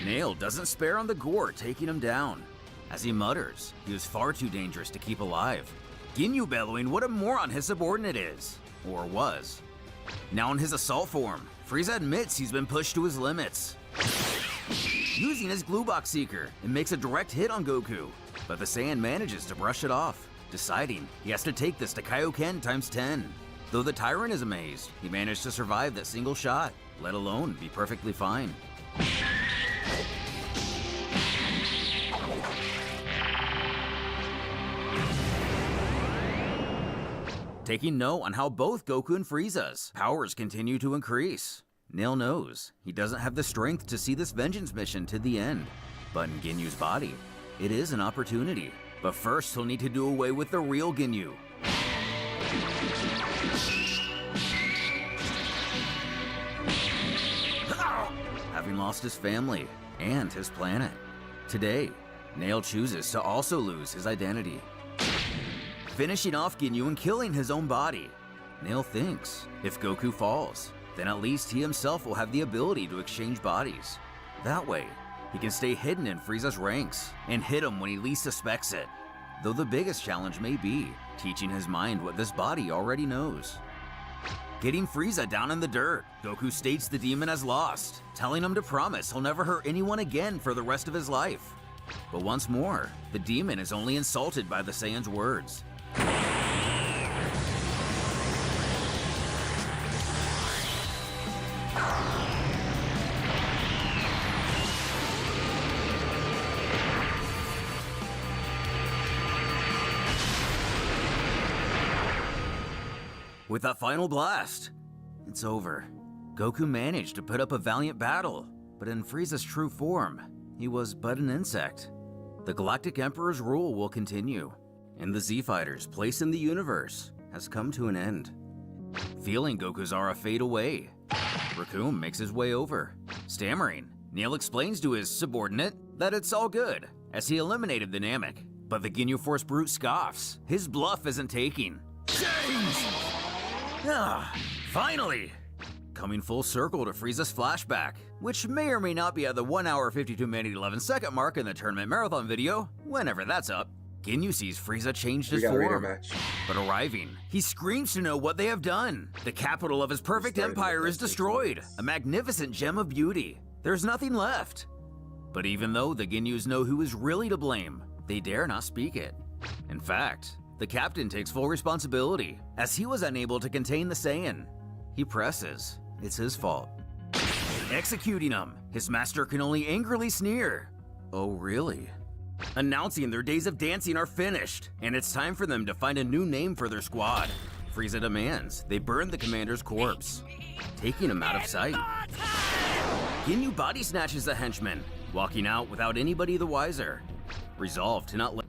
Speaker 6: Nail doesn't spare on the gore, taking him down. As he mutters, he was far too dangerous to keep alive. Ginyu bellowing what a moron his subordinate is. Or was. Now in his assault form, Frieza admits he's been pushed to his limits. Using his glue box seeker, it makes a direct hit on Goku, but the Saiyan manages to brush it off, deciding he has to take this to Kaioken times 10. Though the Tyrant is amazed, he managed to survive that single shot, let alone be perfectly fine. Taking note on how both Goku and Frieza's powers continue to increase. Nail knows he doesn't have the strength to see this vengeance mission to the end, but in Ginyu's body, it is an opportunity. But first, he'll need to do away with the real Ginyu. Having lost his family and his planet. Today, Nail chooses to also lose his identity. Finishing off Ginyu and killing his own body. Nail thinks if Goku falls, then at least he himself will have the ability to exchange bodies. That way, he can stay hidden in Frieza's ranks and hit him when he least suspects it. Though the biggest challenge may be teaching his mind what this body already knows. Getting Frieza down in the dirt, Goku states the demon has lost, telling him to promise he'll never hurt anyone again for the rest of his life. But once more, the demon is only insulted by the Saiyan's words. With that final blast, it's over. Goku managed to put up a valiant battle, but in Frieza's true form, he was but an insect. The Galactic Emperor's rule will continue, and the Z-Fighter's place in the universe has come to an end. Feeling Goku's aura fade away, Raccoon makes his way over. Stammering, Nail explains to his subordinate that it's all good, as he eliminated the Namek. But the Ginyu Force Brute scoffs. His bluff isn't taking. Change! Ah, finally! Coming full circle to Frieza's flashback, which may or may not be at the 1 hour 52 minute 11 second mark in the tournament marathon video, whenever that's up. Ginyu sees Frieza changed his
Speaker 5: We got a
Speaker 6: form.
Speaker 5: rematch.
Speaker 6: But arriving, he screams to know what they have done. The capital of his perfect
Speaker 5: Started with
Speaker 6: empire
Speaker 5: that
Speaker 6: is destroyed,
Speaker 5: 6 months.
Speaker 6: a magnificent gem of beauty. There's nothing left. But even though the Ginyus know who is really to blame, they dare not speak it. In fact, the captain takes full responsibility, as he was unable to contain the Saiyan. He presses. It's his fault. Executing him, his master can only angrily sneer. Oh, really? Announcing their days of dancing are finished, and it's time for them to find a new name for their squad. Frieza demands they burn the commander's corpse, taking him out of sight. Ginyu body snatches the henchman, walking out without anybody the wiser. Resolved to not let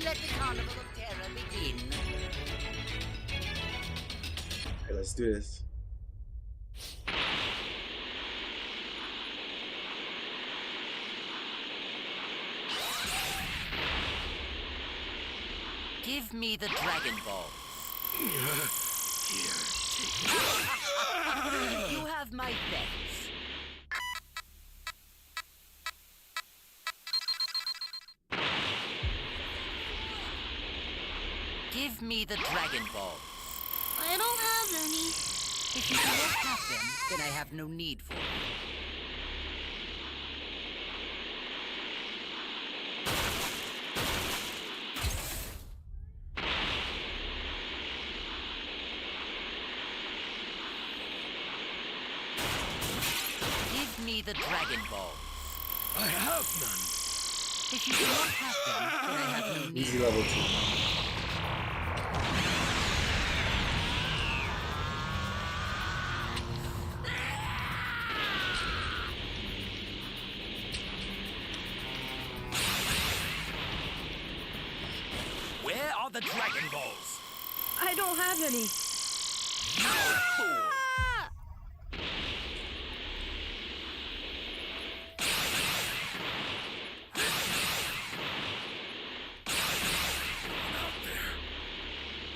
Speaker 2: Let the carnival of terror begin.
Speaker 5: Okay, let's do this.
Speaker 2: Give me the Dragon Ball. You have my thanks. Give me the Dragon Balls.
Speaker 7: I don't have any.
Speaker 2: If you do not have them, then I have no need for them. Give me the Dragon Balls.
Speaker 3: I have none.
Speaker 2: If you do not have them, then I have no need.
Speaker 5: Easy level 2.
Speaker 3: Where are the Dragon Balls?
Speaker 7: I don't have any.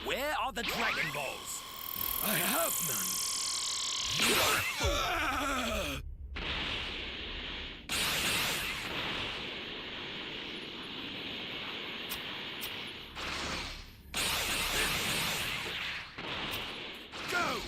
Speaker 3: Where are the Dragon Balls? I have none. Go!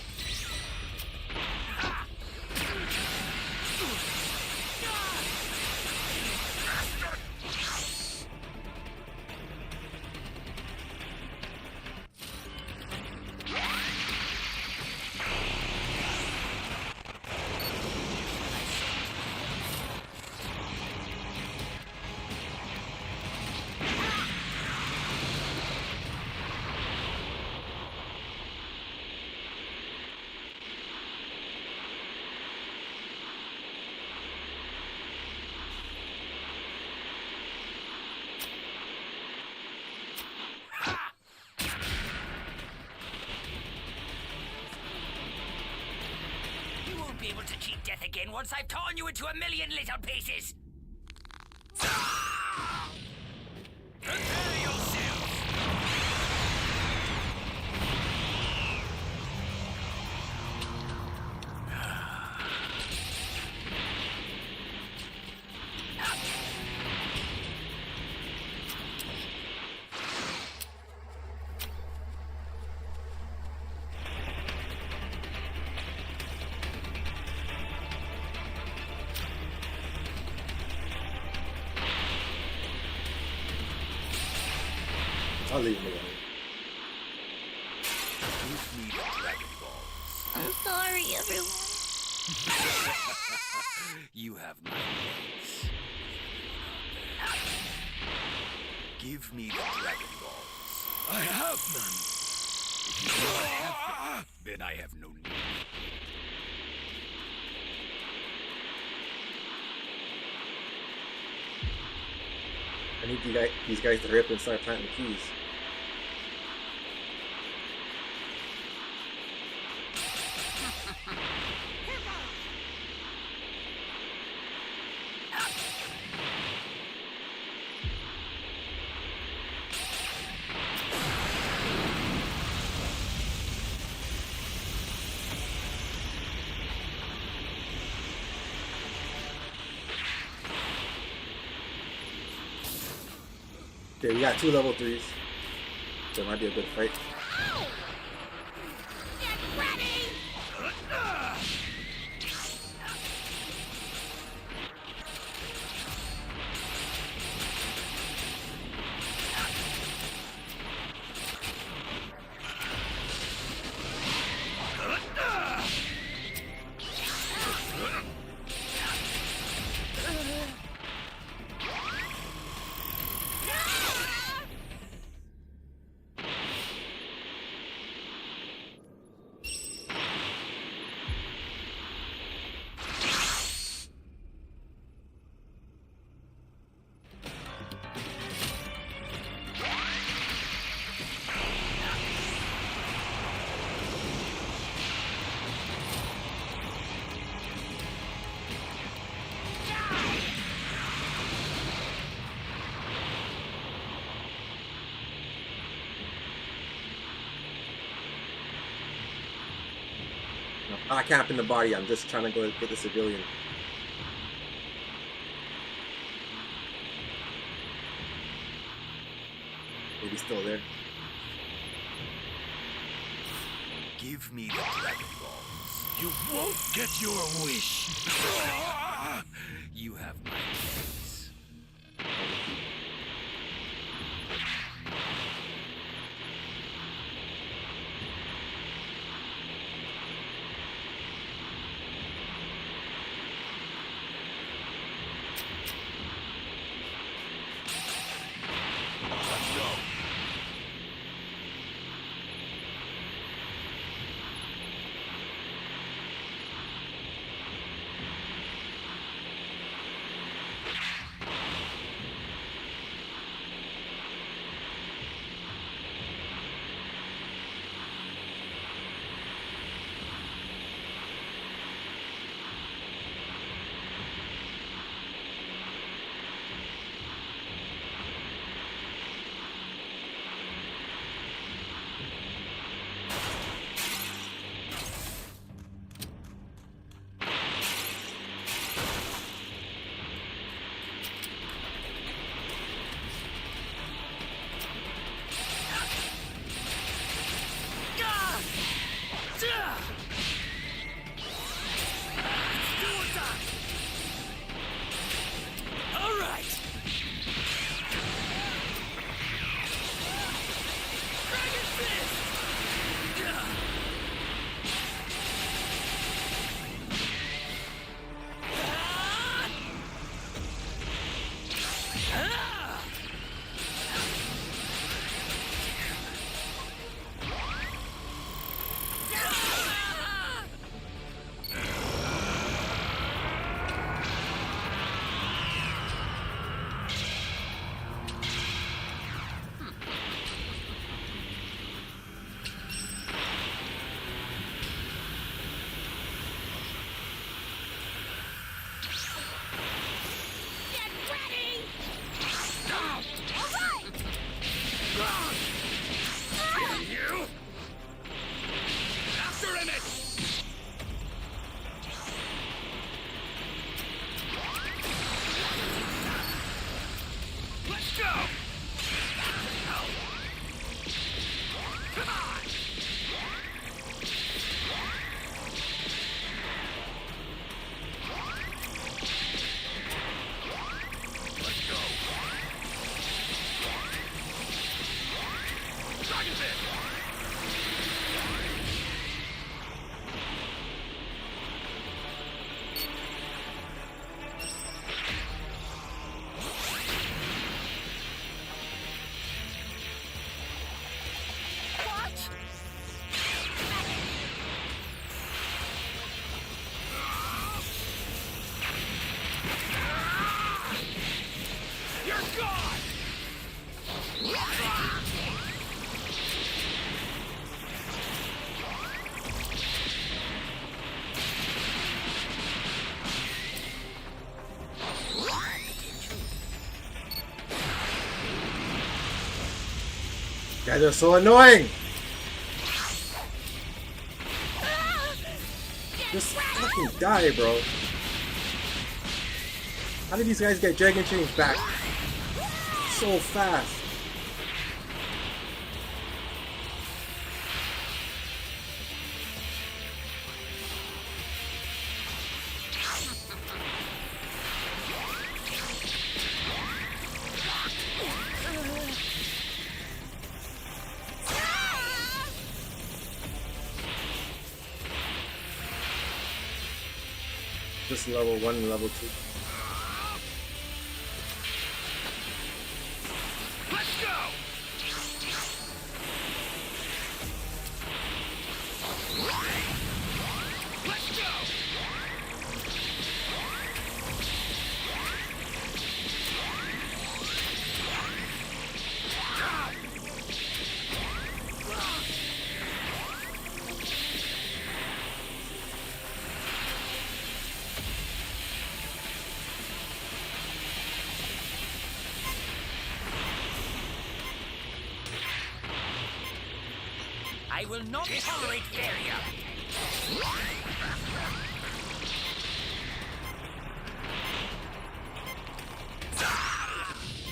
Speaker 2: You won't be able to cheat death again once I've torn you into a million little pieces.
Speaker 3: Prepare yourself!
Speaker 5: I'll leave him alone.
Speaker 3: Give me the Dragon Balls.
Speaker 7: I'm sorry, everyone.
Speaker 3: You have my thanks. Give me the Dragon Balls. I have none. If you do not have them, then I have no need.
Speaker 5: I need these guys to hurry up and start planting the keys. Okay, we got 2 level 3s. So it might be a good fight. I can't in the body. I'm just trying to go get the civilian. Maybe he's still there.
Speaker 3: Give me the Dragon Balls. You won't get your wish. You have my thanks. Let's go.
Speaker 4: You're gone!
Speaker 5: Guys are so annoying. Just fucking die, bro. How did these guys get Dragon Chains back so fast? Just level 1 and level 2.
Speaker 4: Let's go! Let's go!
Speaker 2: I will not tolerate failure.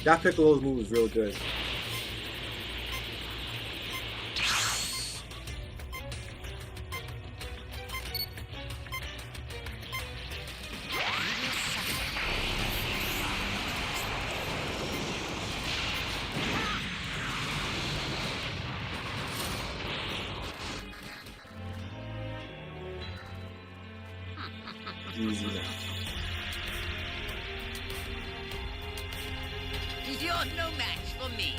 Speaker 5: That Piccolo's move is real good. Easy now.
Speaker 2: You're no match for me.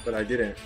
Speaker 5: But I didn't.